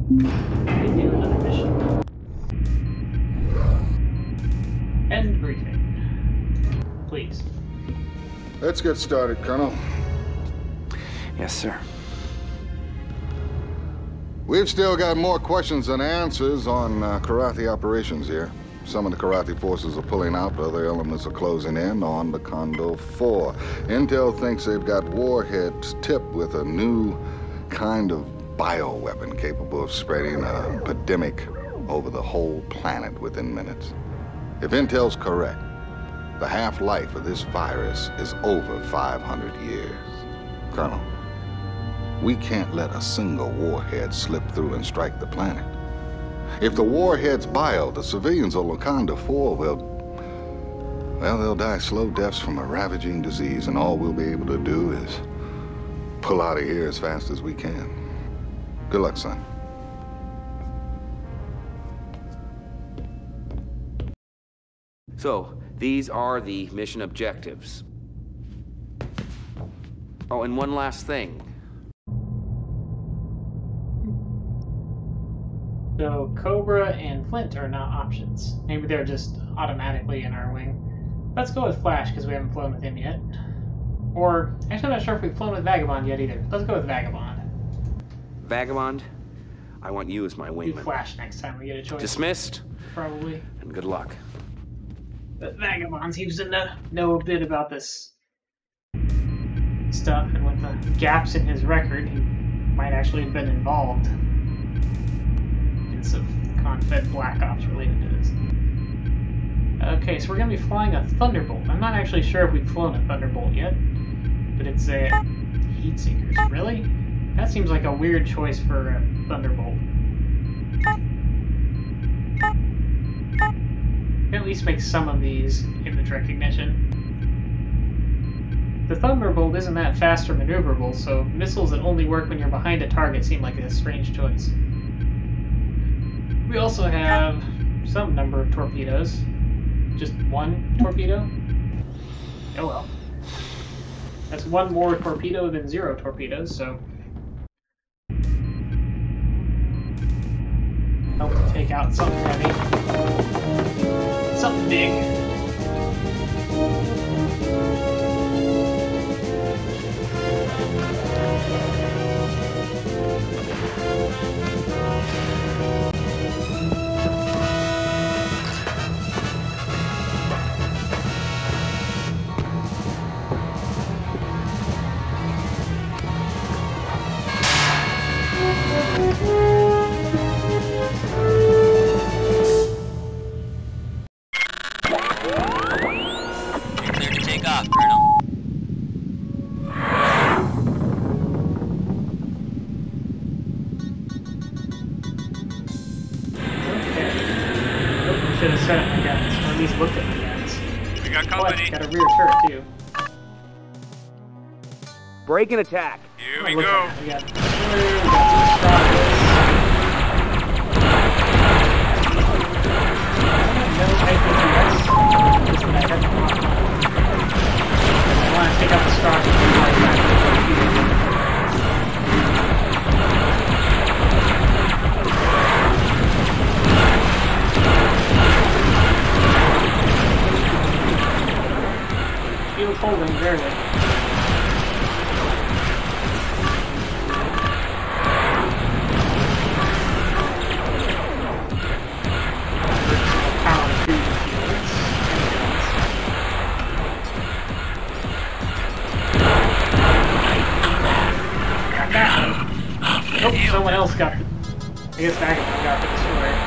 do another mission. End briefing. Please. Let's get started, Colonel. Yes, sir. We've still got more questions than answers on Kilrathi operations here. Some of the Kilrathi forces are pulling out, other elements are closing in on the Condor 4. Intel thinks they've got warheads tipped with a new kind of bioweapon capable of spreading a pandemic over the whole planet within minutes. If Intel's correct, the half-life of this virus is over 500 years. Colonel, we can't let a single warhead slip through and strike the planet. If the warhead's bio, the civilians on Wakanda 4 they'll die slow deaths from a ravaging disease, and all we'll be able to do is pull out of here as fast as we can. Good luck, son. So, these are the mission objectives. Oh, and one last thing. So Cobra and Flint are not options. Maybe they're just automatically in our wing. Let's go with Flash because we haven't flown with him yet. Or, actually I'm not sure if we've flown with Vagabond yet either. Let's go with Vagabond. Vagabond, I want you as my Do wingman. Flash next time we get a choice. Dismissed. Probably. And good luck. But Vagabond seems to know a bit about this stuff, and with the gaps in his record, he might actually have been involved in some Confed Black Ops related to this. Okay, so we're going to be flying a Thunderbolt. I'm not actually sure if we've flown a Thunderbolt yet, but it's a Heat Seekers. Really? That seems like a weird choice for a Thunderbolt. At least make some of these image recognition. The Thunderbolt isn't that fast or maneuverable, so missiles that only work when you're behind a target seem like a strange choice. We also have some number of torpedoes. Just one torpedo? Oh well. That's one more torpedo than 0 torpedoes, so... help to take out something heavy. Something big. Clear to take off, Colonel. Should have set up my guns, or at least looked at my guns. We got company. Got a rear turret too. Break and attack. Here we go. We got some strikers. No IPTS. Just that I had to block on. I want to take out the strikers before I try to he was holding very well. got the... I guess Vagabond got the destroyer.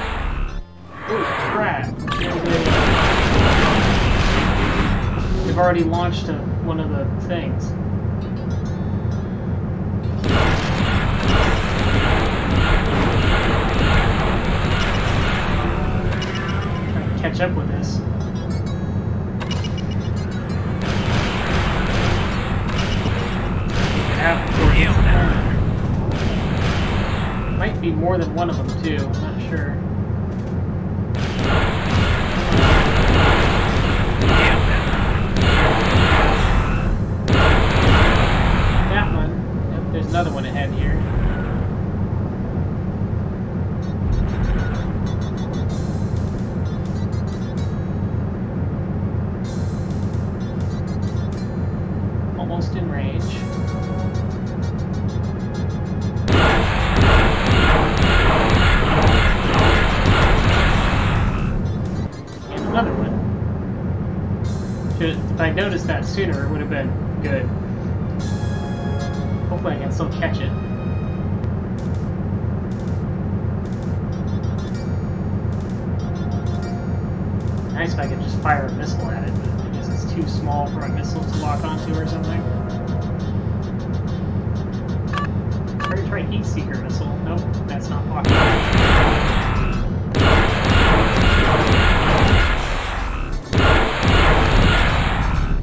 Ooh, crap. They've already launched one of the things. Trying to catch up with this. Might be more than one of them too, I'm not sure. That one. Yep, there's another one ahead here. Almost in range. Another one. If I noticed that sooner, it would have been good. Hopefully I can still catch it. Nice if I could just fire a missile at it, but I guess it's too small for a missile to lock onto or something. Try heat seeker missile. Nope, that's not locked on.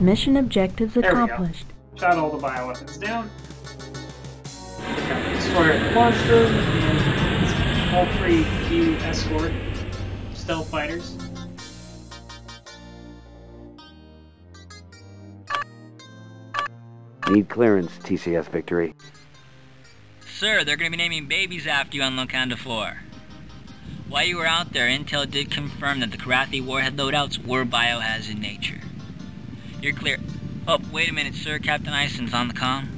Mission objectives accomplished. Shot all the bioweapons down. Got the destroyer that launched them, and all 3 Q escort stealth fighters. Need clearance, TCS Victory. Sir, they're gonna be naming babies after you on Locanda 4. While you were out there, Intel did confirm that the Kilrathi warhead loadouts were biohazard in nature. You're clear. Oh, wait a minute, sir. Captain Ison's on the comm.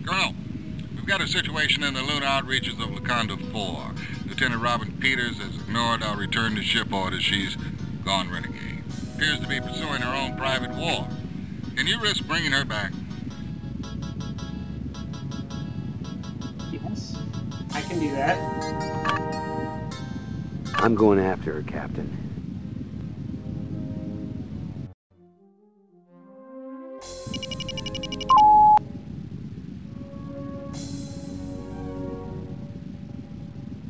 Colonel, we've got a situation in the lunar outreaches of Locanda 4. Lieutenant Robin Peters has ignored our return to ship orders. She's gone renegade. Appears to be pursuing her own private war. Can you risk bringing her back? Yes, I can do that. I'm going after her, Captain.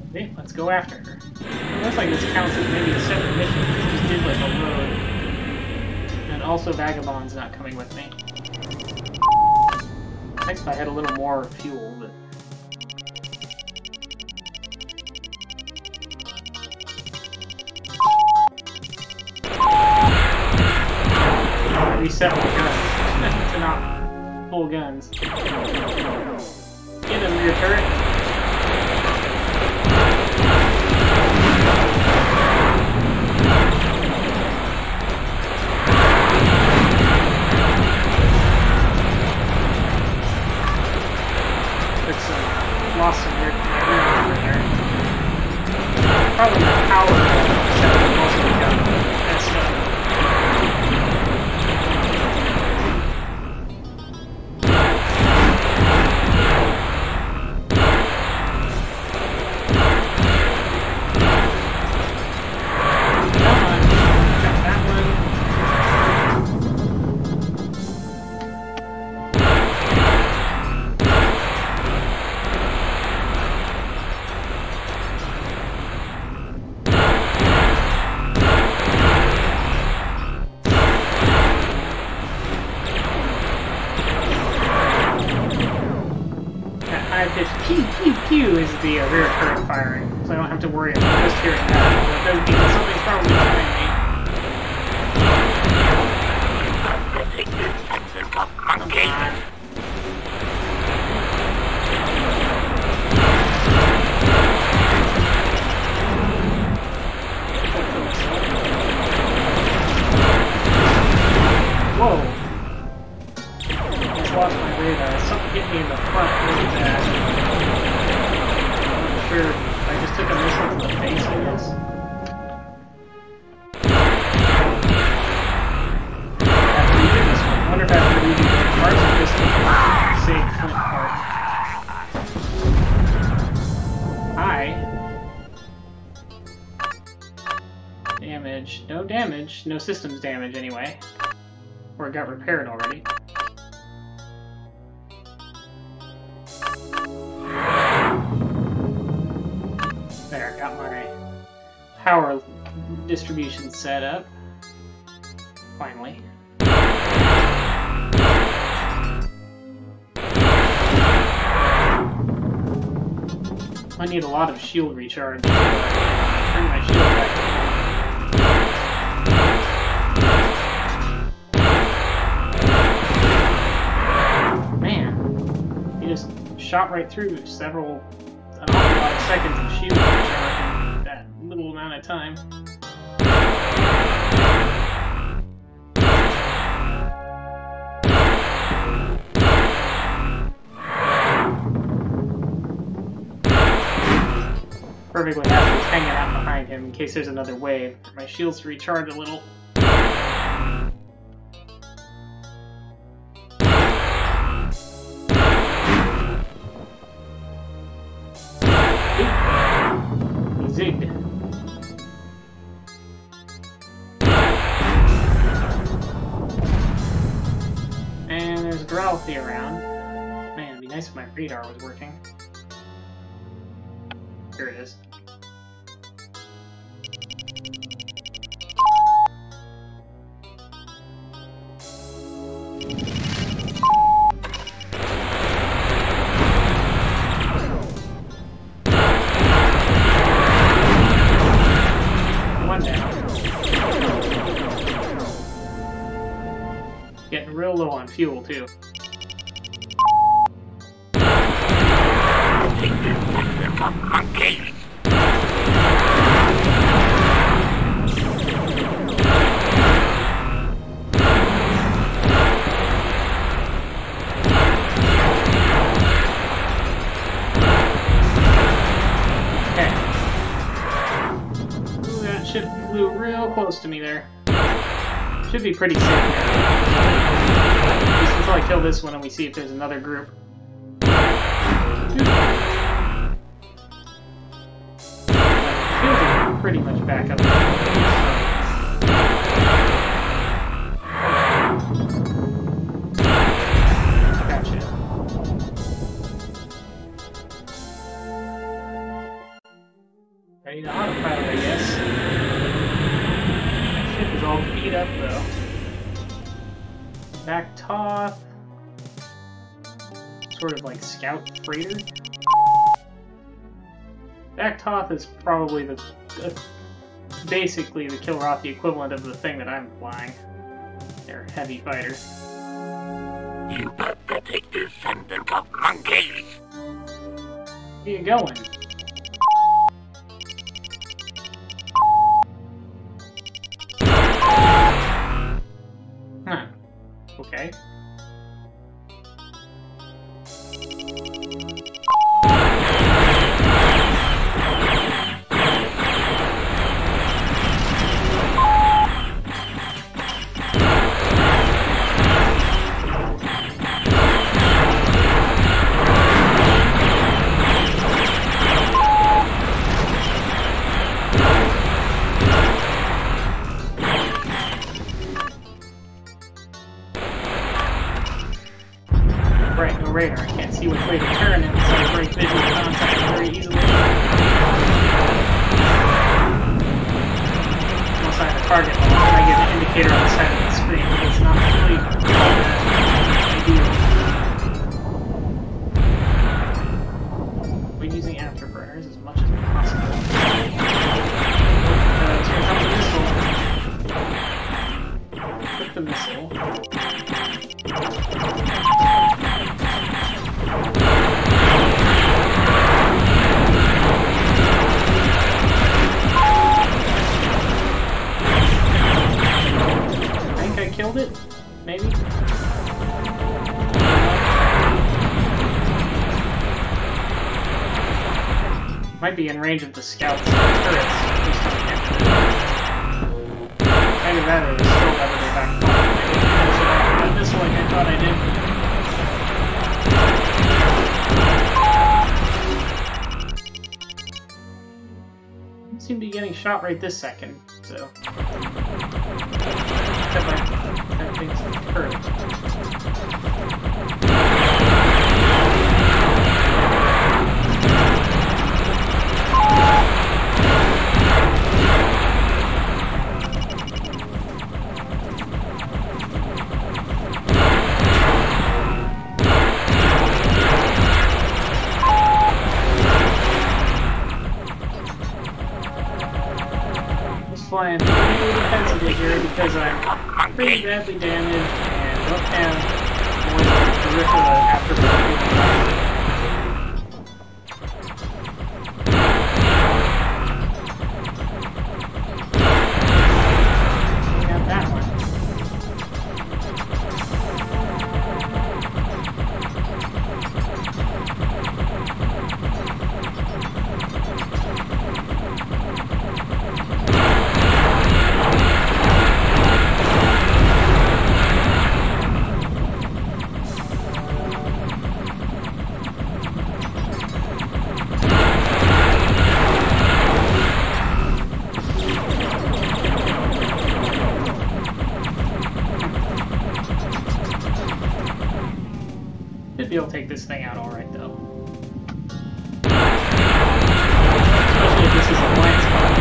Okay, let's go after her. It looks like this counts as maybe a separate mission. We just did like a road. And also Vagabond's not coming with me. Nice if I had a little more fuel, but... Reset my guns to not full guns. Get him, rear turret. Lost some rear there. Probably the power set of most of the gun. That's Q is the rear turret firing, so I don't have to worry about just hearing that. It does mean something's probably behind me. Whoa! I just lost my radar. Something hit me in the front really bad. Sure, I just took a missile to the face, I guess. After you did this one, I wonder if damage. No damage. No systems damage, anyway. Or it got repaired already. There, got my power distribution set up. Finally. I need a lot of shield recharge. Bring my shield back. Man, he just shot right through an awful lot of seconds of shield recharge in that little amount of time. Perfectly happy just hanging out behind him in case there's another wave. My shields recharge a little. He zigged. And there's Kilrathi around. Man, it'd be nice if my radar was working. Here it is. One down. Getting real low on fuel, too. Monkey! Okay. Ooh, that ship flew real close to me there. Should be pretty safe now. Just until I kill this one and we see if there's another group. Pretty much back up. Gotcha. Ready to autopilot, I guess. That ship is all beat up, though. Back Toth. Sort of like scout freighter. Back Toth is probably basically the Kilrathi equivalent of the thing that I'm flying. They're heavy fighters. You pathetic descendant of monkeys! Where you going? Huh. Okay. Radar. I can't see which way to turn it, so I break visual contact very easily. Once I have a target, I get an indicator on the side of the screen, but it's not really ideal. We're using afterburners as much as possible. So here comes the missile. Put the missile. Killed it? Maybe? Might be in range of the scouts and the turrets. Either that or there's still better than back home. Maybe this like I thought I did. Seem to be getting shot right this second. so. Everything's perfect. Flying really defensively here because I'm pretty badly damaged and don't have more than a peripheral after Should be able to take this thing out alright though. Especially if this is a blind spot.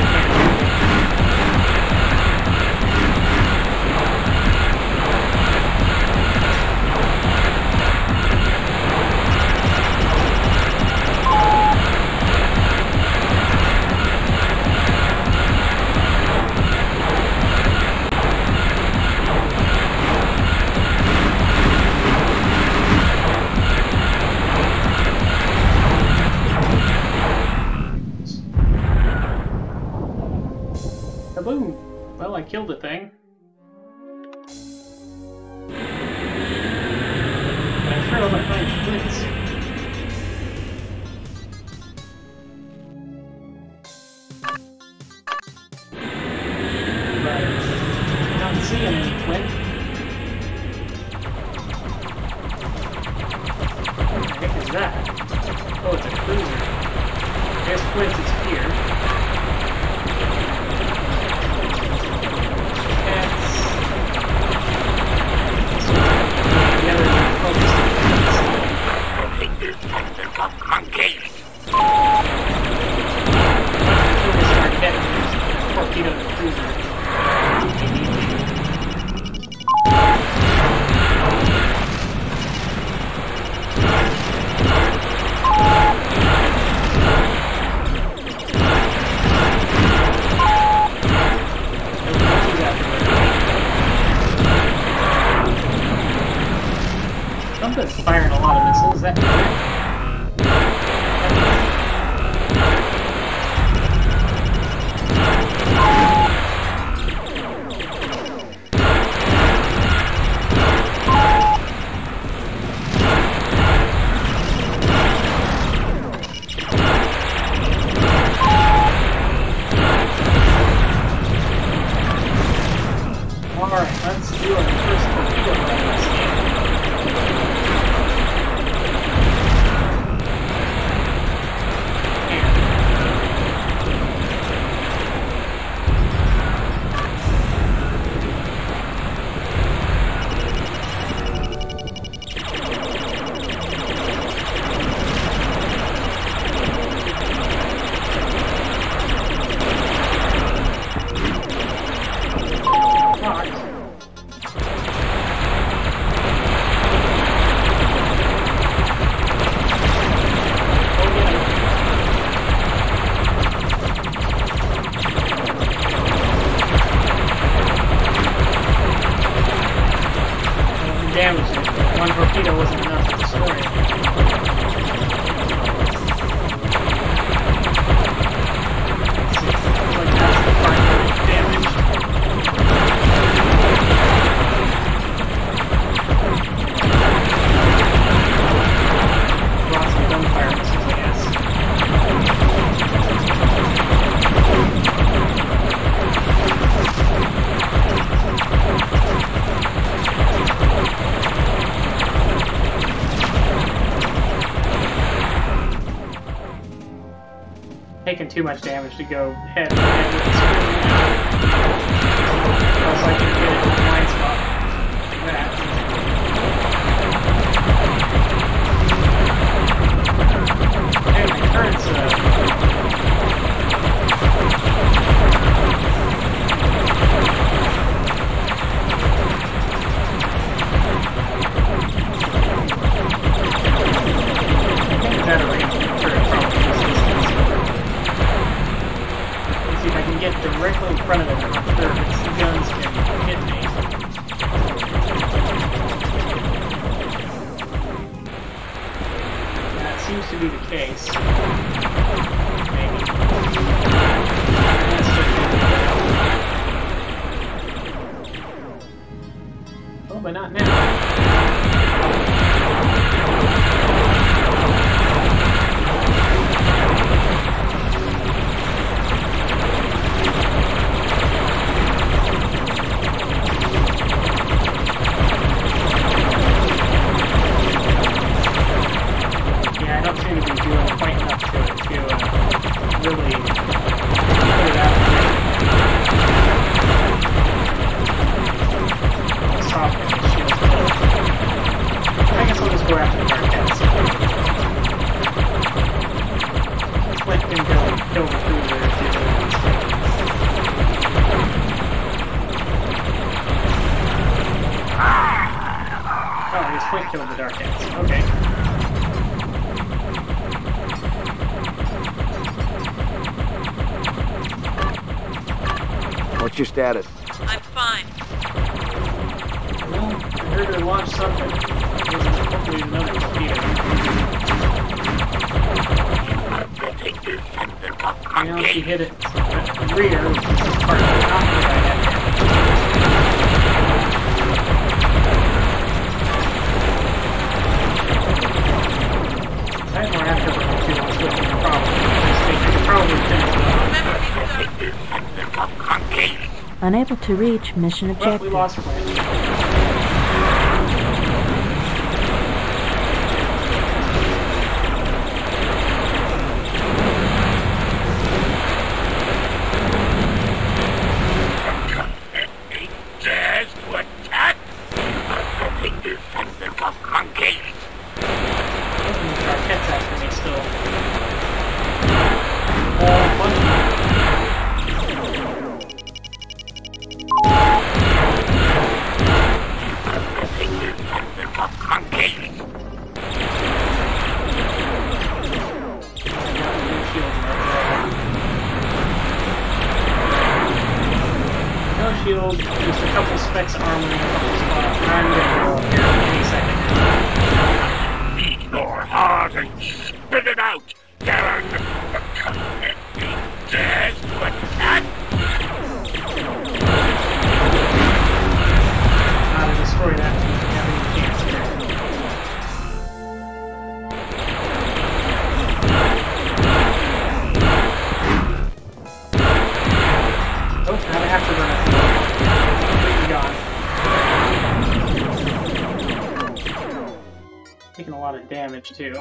Kaboom! Well, I killed the thing. But I'm sure I'll find flints. But I'm not seeing any flint. What the heck is that? Oh, it's a cruiser. I guess flint is here. Monkey! Torpedo the cruiser. Something's firing a lot of missiles. Is that correct? Alright, let's do our first torpedo run. Damage. One torpedo wasn't enough to destroy it. Like that's the primary damage. Lots of gunfire missiles, I guess. Taking too much damage to go head to head with the screen. Unless I can get it in the blind spot. Like that. Hey, my current's directly in front of it. I'm not sure if its guns can hit me. That seems to be the case. Maybe. Oh, but not now. Killed the dark ants. Okay. What's your status? I'm fine. Well, I heard her launch something. Hopefully another torpedo. You know, she hit it at the rear, which is part of the cockpit I had. I have more afterburner too, I'll switch to the problem. I could probably finish it. Unable to reach mission objective. Well, we lost Flint. Just a couple specks of armor in a couple spots. I'm gonna go up here any second. Eat more hard and spit it out, Darren. Just what that? How to destroy that? Yeah, but you can't. Oh, now I have to run it. Taking a lot of damage too.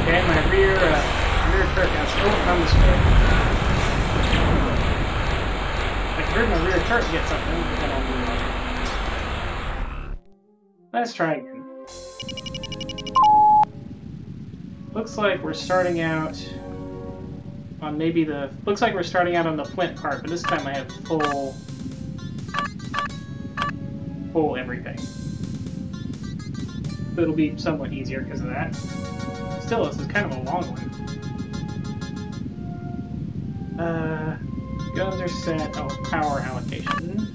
Okay, my rear turret got still on this way. I heard my rear turret get something, but then I'll move on. Let's try again. Looks like we're starting out on maybe the... Looks like we're starting out on the flint part, but this time I have full everything. So it'll be somewhat easier because of that. Still, this is kind of a long one. Guns are set. Oh, power allocation.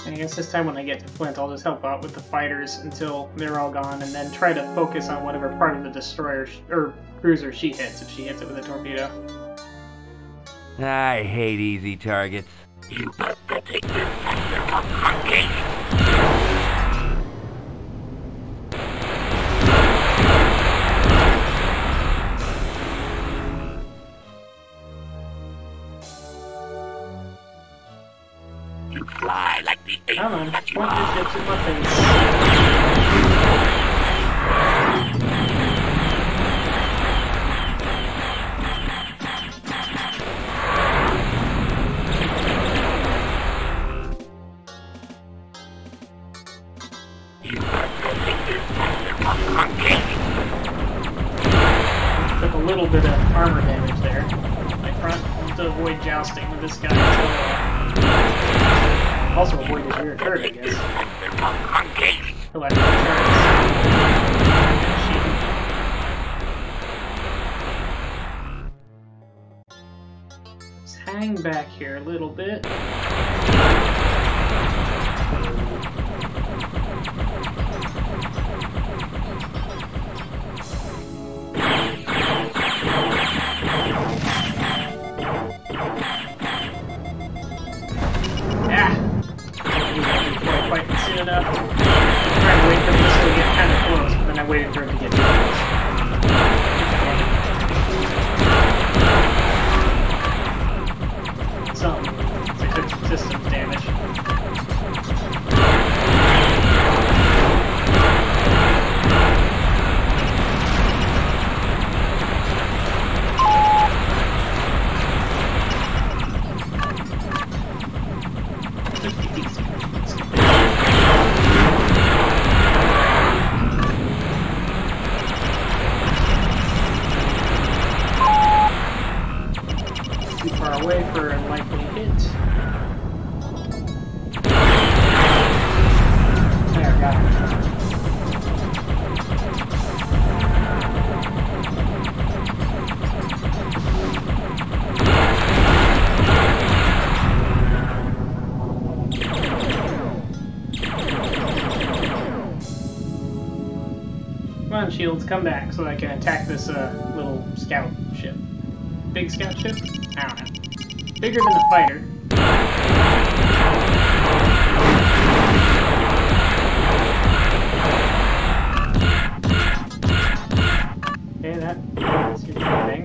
And I guess this time when I get to Flint, I'll just help out with the fighters until they're all gone, and then try to focus on whatever part of the destroyer or cruiser she hits, if she hits it with a torpedo. I hate easy targets. You pathetic monkey. You fly like the ape that you point your ships in my face. Took a little bit of armor damage there. My front to avoid jousting with this guy until also avoid his rear turret, I guess. He'll have turrets. Let's hang back here a little bit. Enough. I'm trying to wait for this to get kind of close, but then I waited for him to get too close. Some. I took some systems damage. Away for a likely hit. There, got it. Come on, shields, come back so I can attack this little scout ship. Big scout ship? I don't know. Bigger than a fighter. Okay, that's your thing.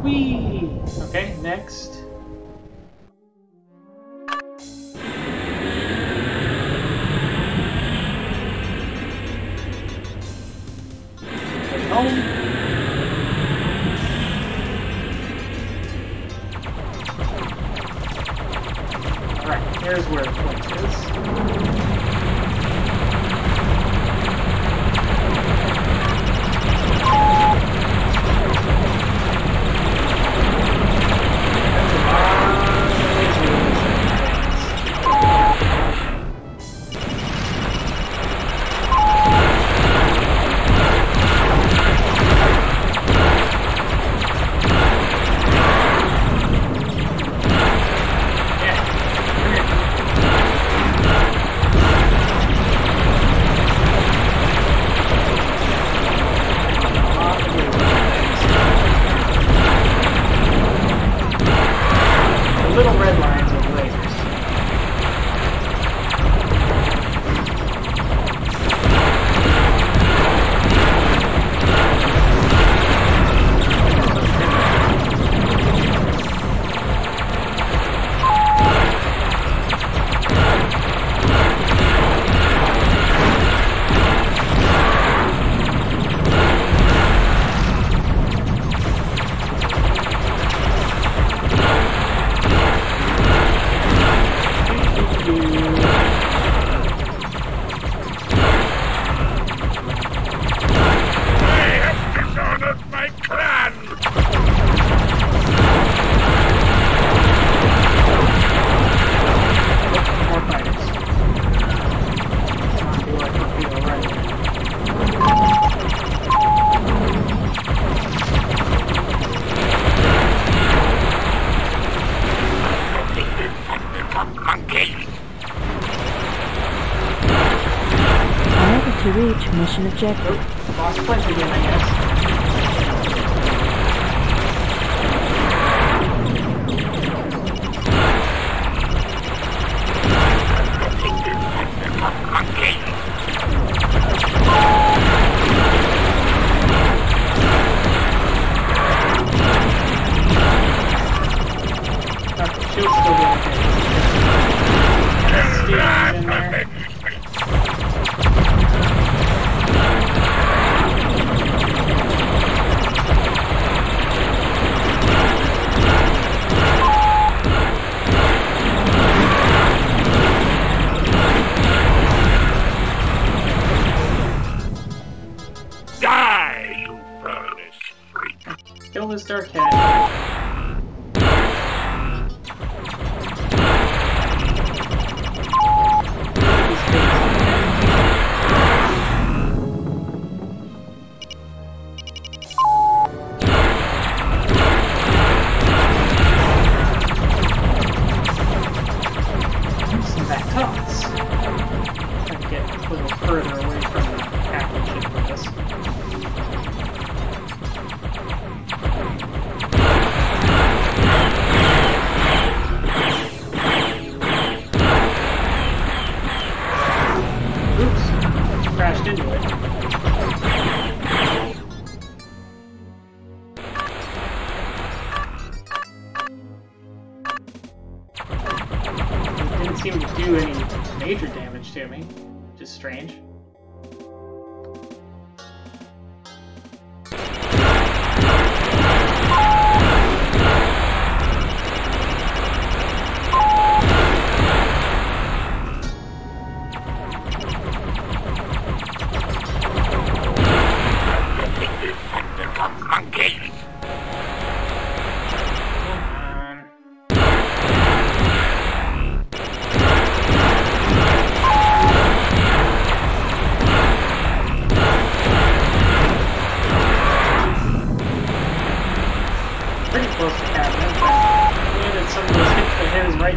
Whee! Okay, next. Alright, here's where the point is. mission objective. Lost Flint again, I guess. Shield's still doing it. Steel's in there. Die, you furnace freak! Kill this dark cat. Crashed into it. It didn't seem to do any major damage to me, which is strange.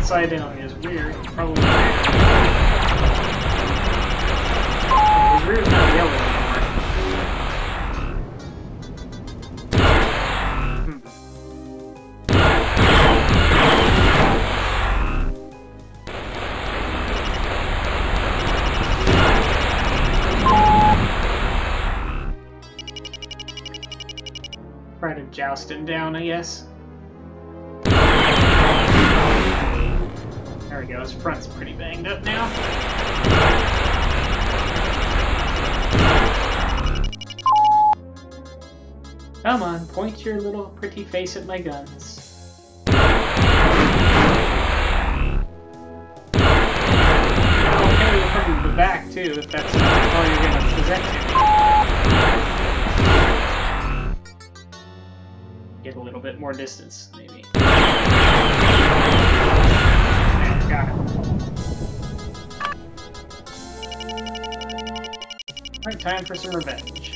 Side in on me is weird. Probably. His rear is not yellow anymore. Try to joust him down, I guess. There we go, his front's pretty banged up now. Come on, point your little pretty face at my guns. Okay, from the back too, if that's all you're gonna present to. Get a little bit more distance, maybe. Got it. Alright, time for some revenge.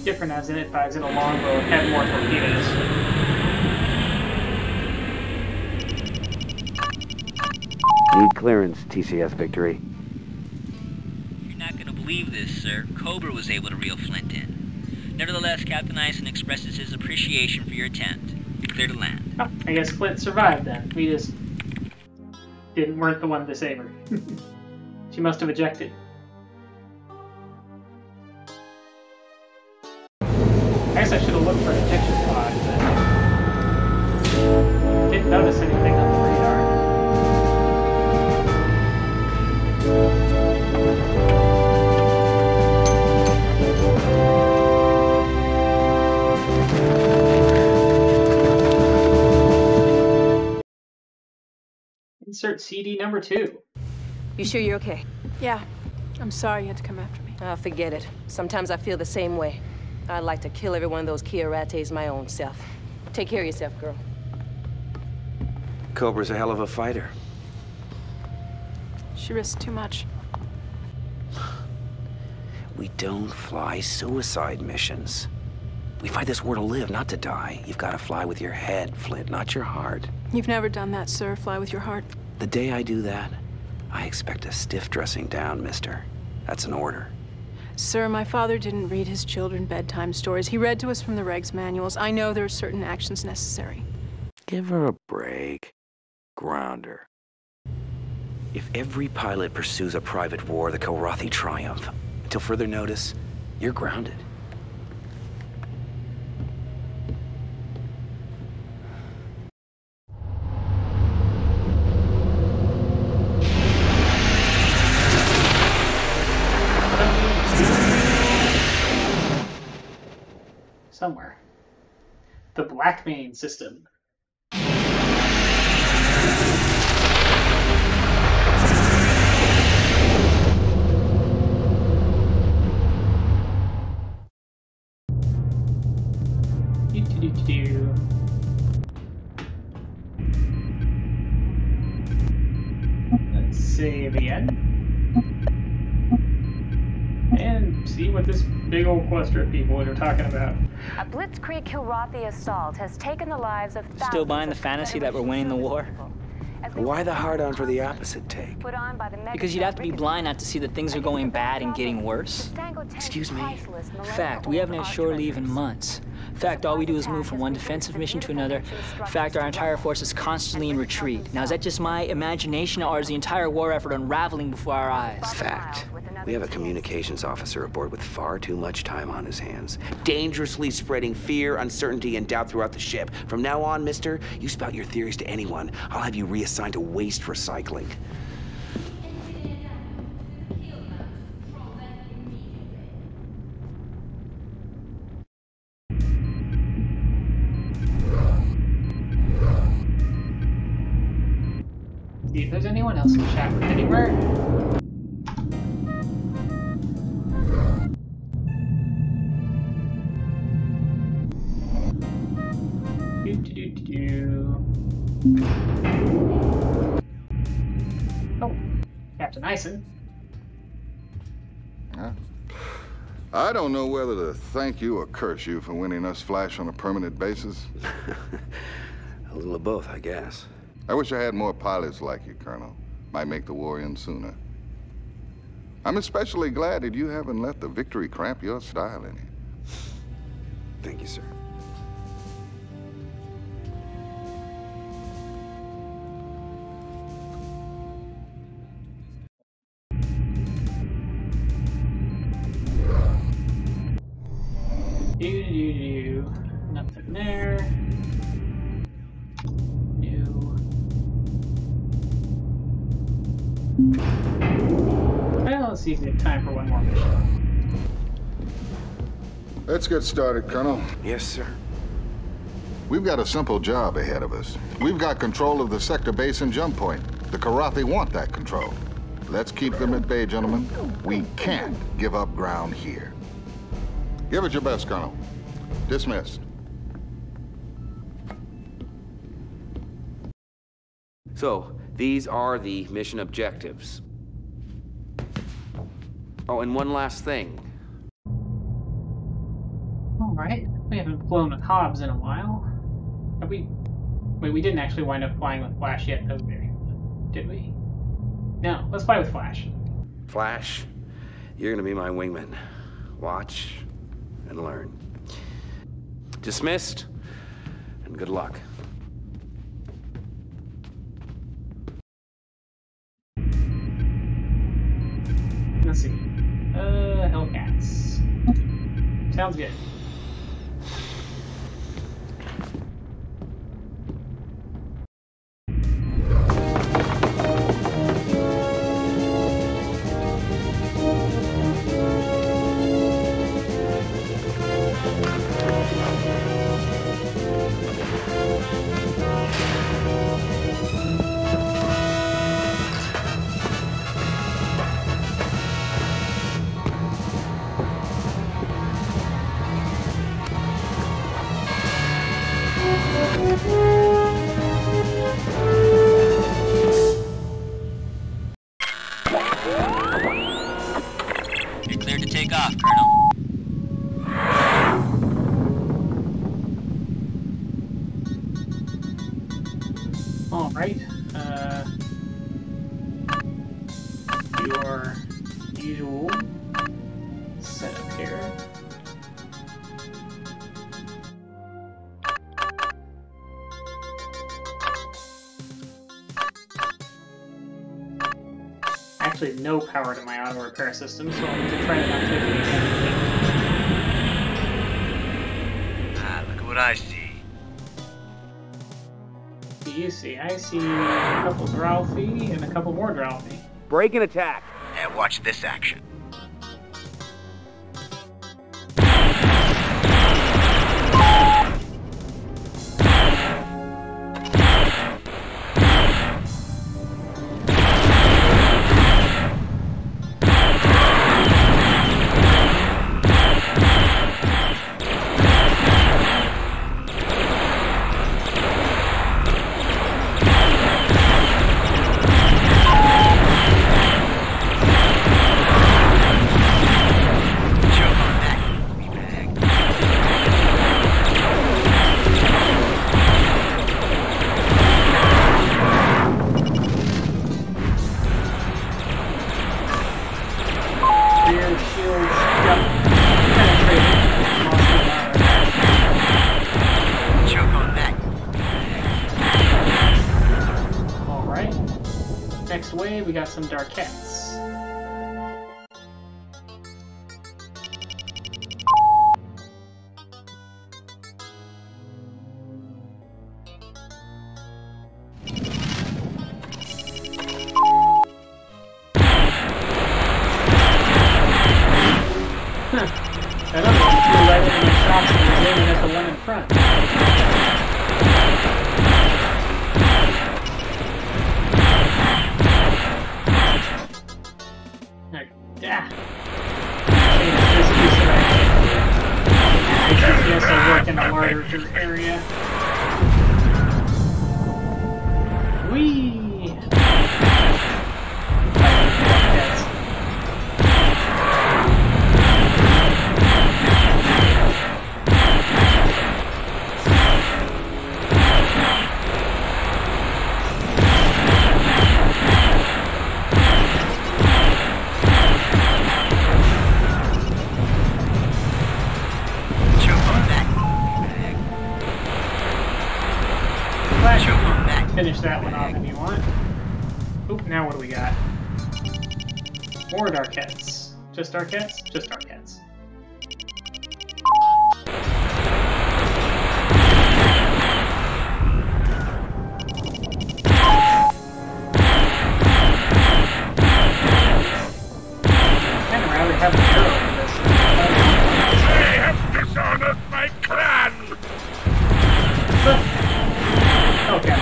Different as in if I was in a longbow and had more torpedoes. Need clearance, TCS Victory. You're not gonna believe this, sir. Cobra was able to reel Flint in. Nevertheless, Captain Ison expresses his appreciation for your attempt. You're clear to land. Oh, I guess Flint survived then. We just weren't the one to save her. She must have ejected. I guess I should have looked for an ejection pod, but didn't notice anything on the radar. Insert CD number 2. You sure you're okay? Yeah. I'm sorry you had to come after me. Ah, forget it. Sometimes I feel the same way. I'd like to kill every one of those Kilrathis my own self. Take care of yourself, girl. Cobra's a hell of a fighter. She risked too much. We don't fly suicide missions. We fight this war to live, not to die. You've got to fly with your head, Flint, not your heart. You've never done that, sir. Fly with your heart. The day I do that, I expect a stiff dressing down, mister. That's an order. Sir, my father didn't read his children bedtime stories. He read to us from the regs manuals. I know there are certain actions necessary. Give her a break. Ground her. If every pilot pursues a private war, the Kilrathi triumph. Until further notice, you're grounded. Somewhere. The Black Main system. Let's save again. And see what this big old cluster of people are talking about. A blitzkrieg Kilrathi assault has taken the lives of thousands. Still buying the fantasy that we're winning the war? Why the hard-on for the opposite take? Because you'd have to be blind not to see that things are going bad and getting worse. Excuse me? Fact, we haven't had shore leave in months. Fact, all we do is move from one defensive mission to another. Fact, our entire force is constantly in retreat. Now, is that just my imagination, or is the entire war effort unraveling before our eyes? Fact. We have a communications officer aboard with far too much time on his hands. Dangerously spreading fear, uncertainty, and doubt throughout the ship. From now on, mister, you spout your theories to anyone, I'll have you reassigned to waste recycling. See if there's anyone else in chat with anywhere. Oh, Captain Ison. I don't know whether to thank you or curse you for winning us Flash on a permanent basis. A little of both, I guess. I wish I had more pilots like you, Colonel. Might make the war end sooner. I'm especially glad that you haven't let the victory cramp your style any. Thank you, sir. Nothing there. New. Well, let's see if we have time for one more mission. Let's get started, Colonel. Yes, sir. We've got a simple job ahead of us. We've got control of the sector base and jump point. The Kilrathi want that control. Let's keep them at bay, gentlemen. We can't give up ground here. Give it your best, Colonel. Dismissed. So, these are the mission objectives. Oh, and one last thing. All right. We haven't flown with Hobbs in a while. Have we? Wait, we didn't actually wind up flying with Flash yet, though, did we? No, let's fly with Flash. Flash, you're gonna be my wingman. Watch and learn. Dismissed, and good luck. Let's see. Hellcats. Sounds good. actually no power to my auto repair system, so I'm going to try to not take any damage. Ah, look at what I see. What do you see? I see a couple Kilrathi and a couple more Kilrathi. Break and attack. And watch this action. Next wave, we got some Darkettes. That other one flew right into my shots and was aiming at the one in front. Yeah. I guess I work in a larger area. Whee! Finish that one off if you want. Oop, now what do we got? More Darkettes. Just Darkettes? Just Darkettes. I'd rather have an arrow for this. They have dishonored my clan! Okay.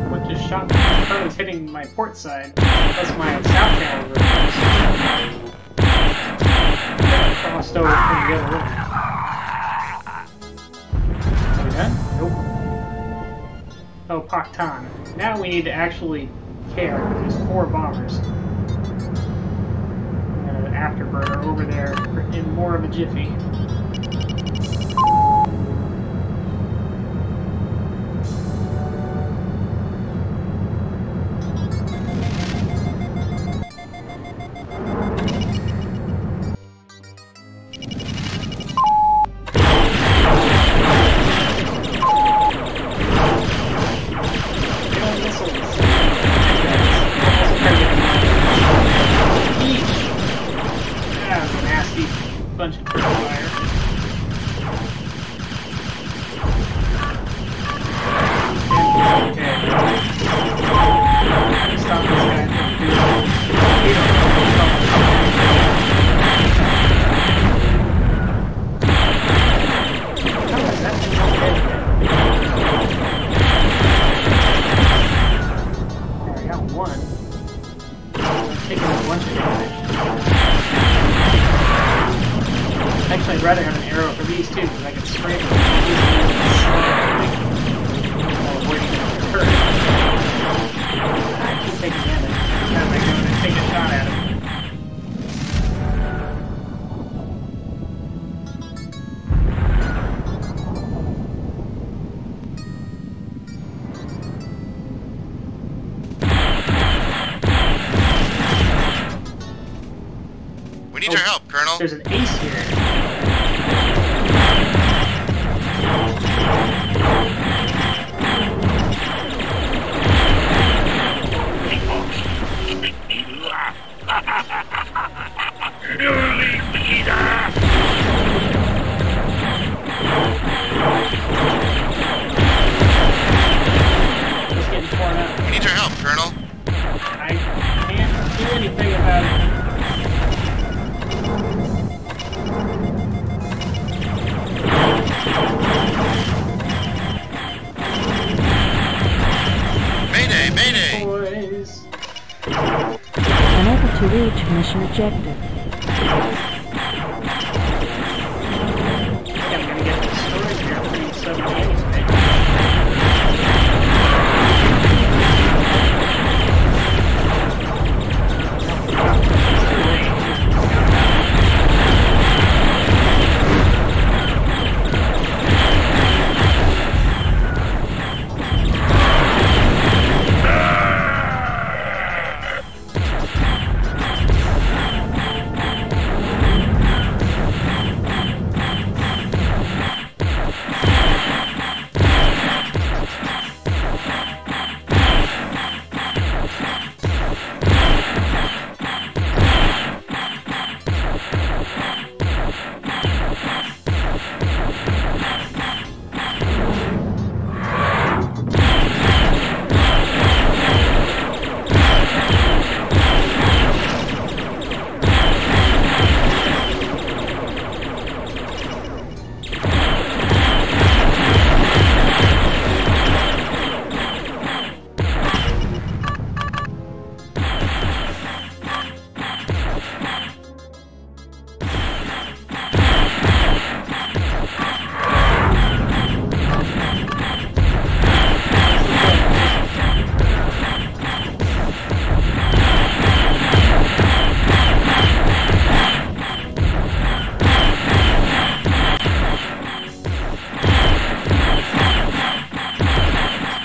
What just shot me? I thought it was hitting my port side. That's my south channel reverse. Crossed over from the other way. Are we done? Nope. Oh, Paktan. Now we need to actually care. There's 4 bombers. Afterburner over there in more of a jiffy. Bunch of fire. Okay. Stop this guy from How is that okay? There, I got one. I'm taking a bunch of damage. Actually, I'd rather have an arrow for these two, because I can spray them while avoiding the hurt. I keep taking damage every time I go in and take a shot at him. We need your help, Colonel. There's an ace here. Colonel? I can't do anything about it. Mayday, mayday! Boys. Unable to reach mission objective. I'm gonna get the storage here pretty suddenly anyway.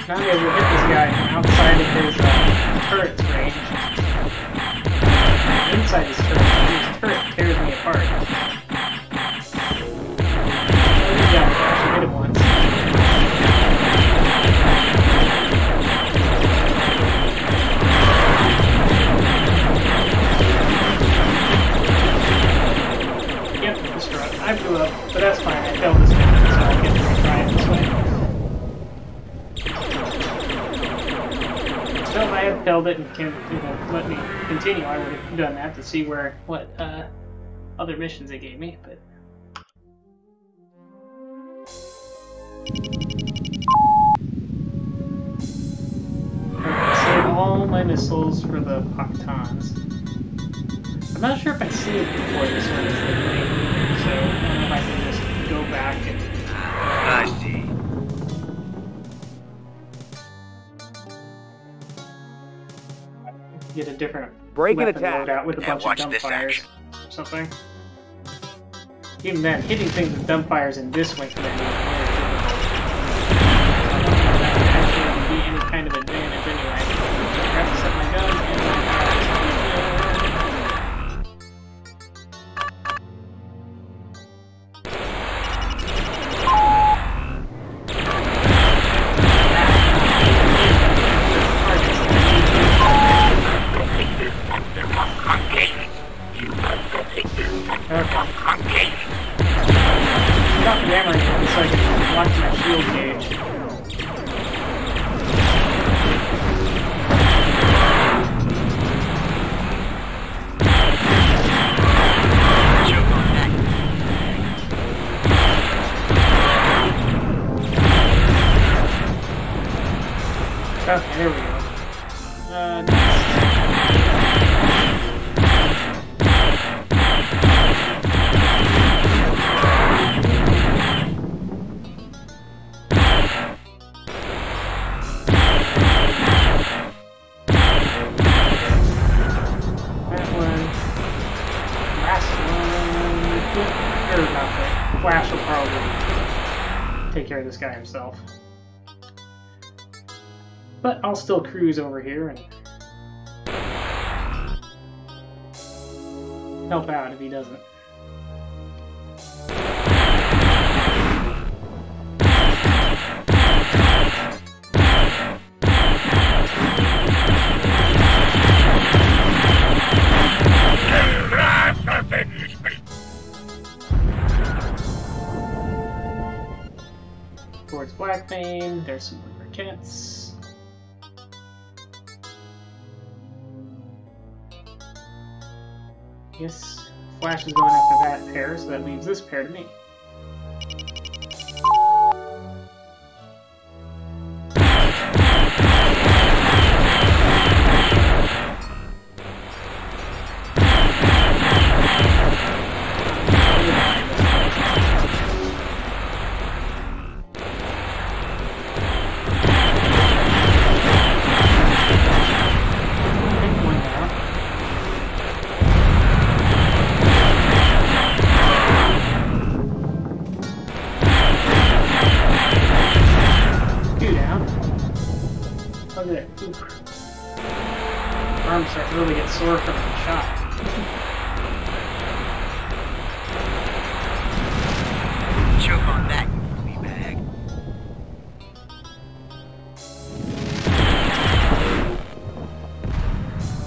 Now I'm able to hit this guy from outside of his turret's range. Inside his turret tears me apart. Oh, yeah, I actually hit it once. Yep, destroyed. I blew up, but that's fine. I failed this mission, so I'll get to try it this way. So if I had failed it and let me continue, I would have done that to see what other missions they gave me, but save all my missiles for the Paktans. I'm not sure if I saved before this one is the thing, so I don't know if I can just go back and I see. get a different Break and weapon attack. loadout with a bunch Watch of this dumbfires action. or something. Even then, hitting things with dumbfires in this wing command is very difficult. I don't know if that would actually be any kind of advantage anyway. I have to set my gun and got the ammo so I can watch my shield gauge. Okay, there we go. Next. Flash will probably take care of this guy himself. But I'll still cruise over here and help out if he doesn't. Towards Blackbane, there's some more jets. Yes, Flash is going after that pair, so that leaves this pair to me. Arms start to really get sore from the shot. Choke on that, you flea bag.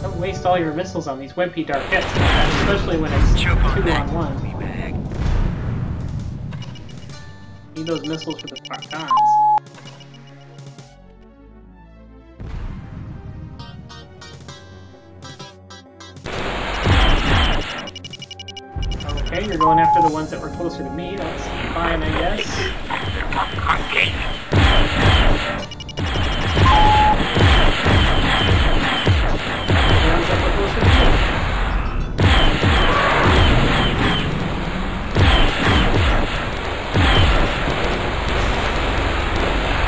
Don't waste all your missiles on these wimpy dark hits, especially when it's 2-on-1. Need those missiles for the Spartans. Okay, you're going after the ones that were closer to me. That's fine, I guess. The ones that were closer to you.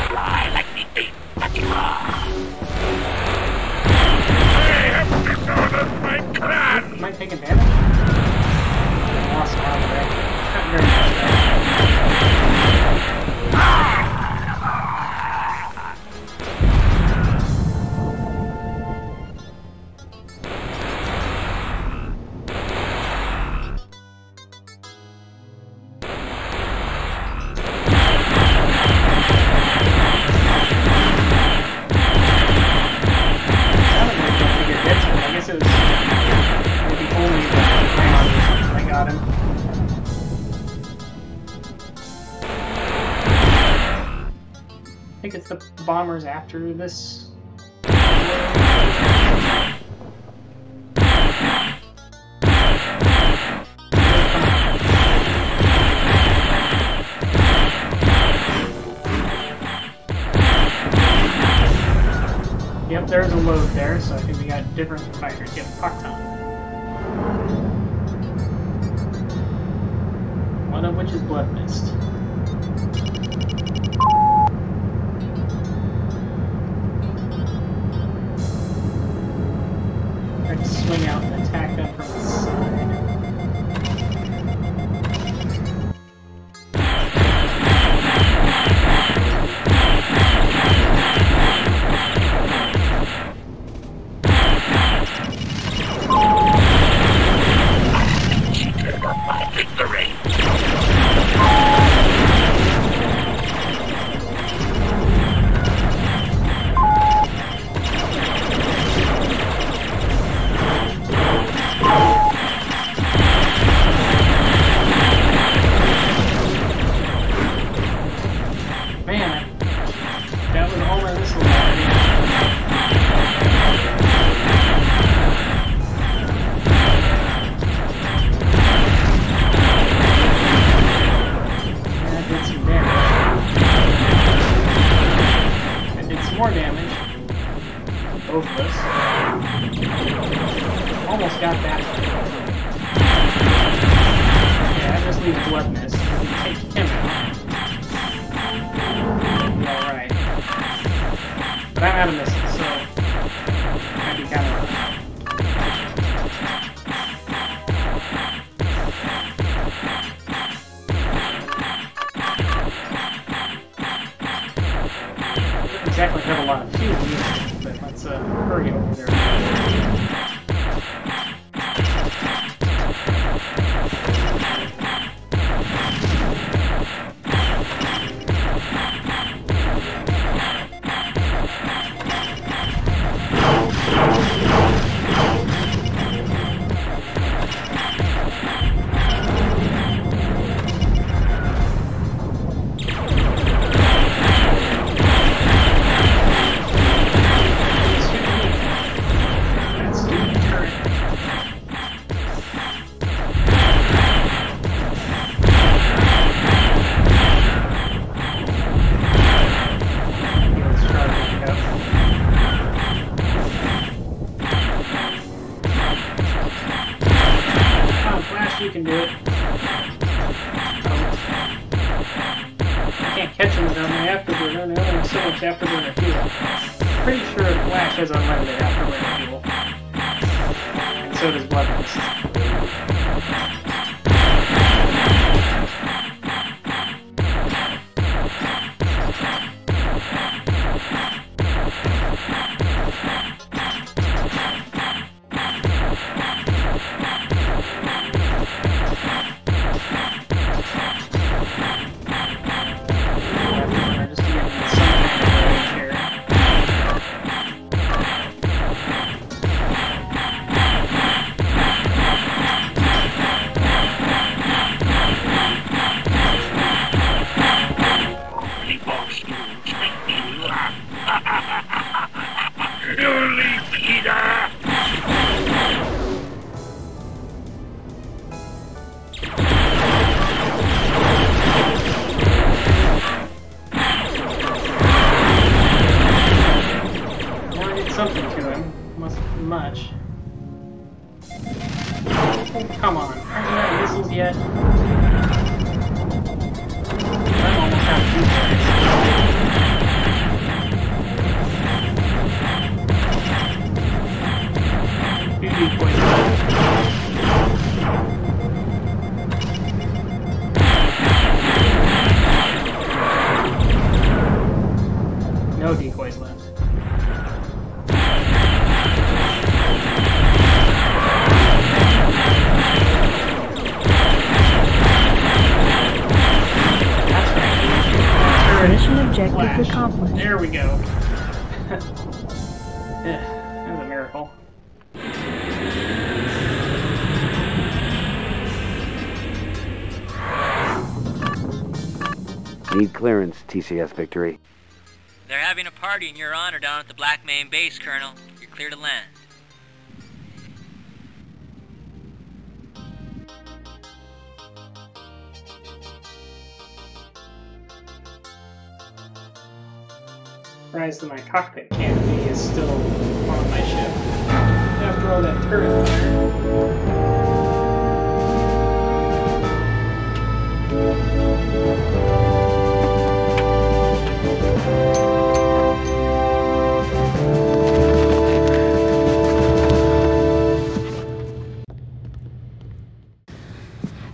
Fly like the ape that you are. Am I taking damage? Lost a lot of that. Not very much I guess it was maybe only the ground I got him. I think it's the bombers after this. Yep, there's a load there, so I think we got different fighters. Yep, Procton. One of which is Blood Mist. Try to swing out and attack them from the side. Almost got that. Yeah, that just leaves Blood Mist. Take him out. Alright. But I'm out of missiles, so I'd be kind of don't exactly have a lot of fuel either, but let's hurry over there. can do it. I can't catch him without my afterburner. I only have so much afterburner fuel. Pretty sure Flash has unlimited afterburner fuel. And so does Bloodlust. Something to him. Mustn't be much. Oh, come on. Aren't you out of missiles yet? I'm almost out of decoys. 2 decoys left. No decoys left. Mission objective accomplished. There we go. That was a miracle. Need clearance, TCS Victory. They're having a party in your honor down at the Black Main base, Colonel. You're clear to land. Surprised that my cockpit canopy is still on my ship after all that turret fire.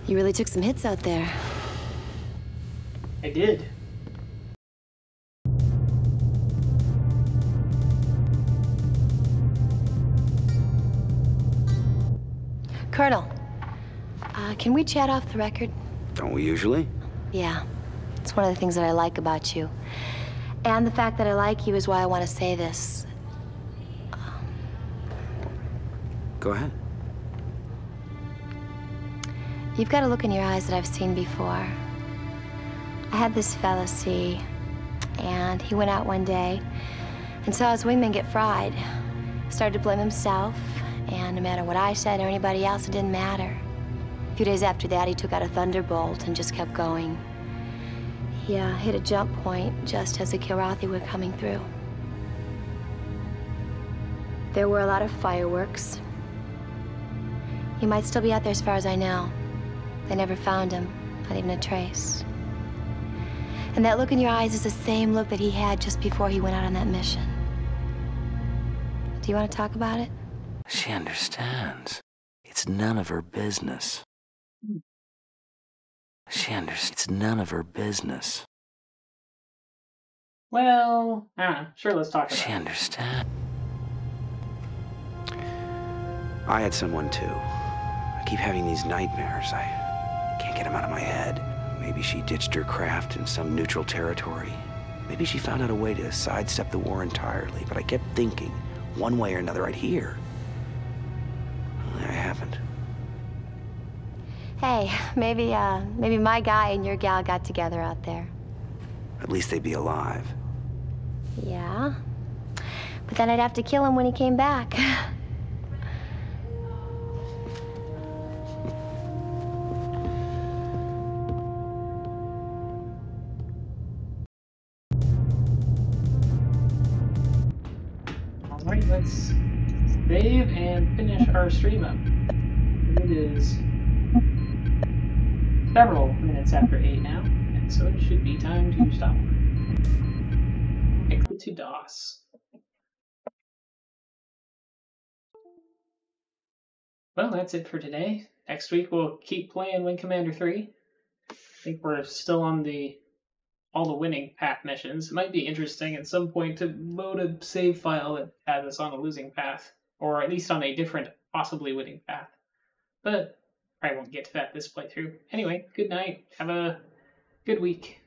You really took some hits out there. I did. Colonel, can we chat off the record? Don't we usually? Yeah. It's one of the things that I like about you. And the fact that I like you is why I want to say this. Go ahead. You've got a look in your eyes that I've seen before. I had this fella see, and he went out one day and saw his wingman get fried. Started to blame himself, and no matter what I said or anybody else, it didn't matter. A few days after that, he took out a thunderbolt and just kept going. He hit a jump point just as the Kilrathi were coming through. There were a lot of fireworks. He might still be out there as far as I know. They never found him, not even a trace. And that look in your eyes is the same look that he had just before he went out on that mission. Do you want to talk about it? She understands. It's none of her business. She understands. It's none of her business. Well, sure, let's talk about it. She understands. I had someone too. I keep having these nightmares. I can't get them out of my head. Maybe she ditched her craft in some neutral territory. Maybe she found out a way to sidestep the war entirely, but I kept thinking, one way or another, I'd hear. I haven't. Hey, maybe my guy and your gal got together out there. At least they'd be alive. Yeah. But then I'd have to kill him when he came back. Alright, let's save and finish our stream up. It is several minutes after 8 now, and so it should be time to stop. Exit to DOS. Well, that's it for today. Next week we'll keep playing Wing Commander 3. I think we're still on all the winning path missions. It might be interesting at some point to load a save file that has us on a losing path, or at least on a different, possibly winning path. But I won't get to that this playthrough. Anyway, good night. Have a good week.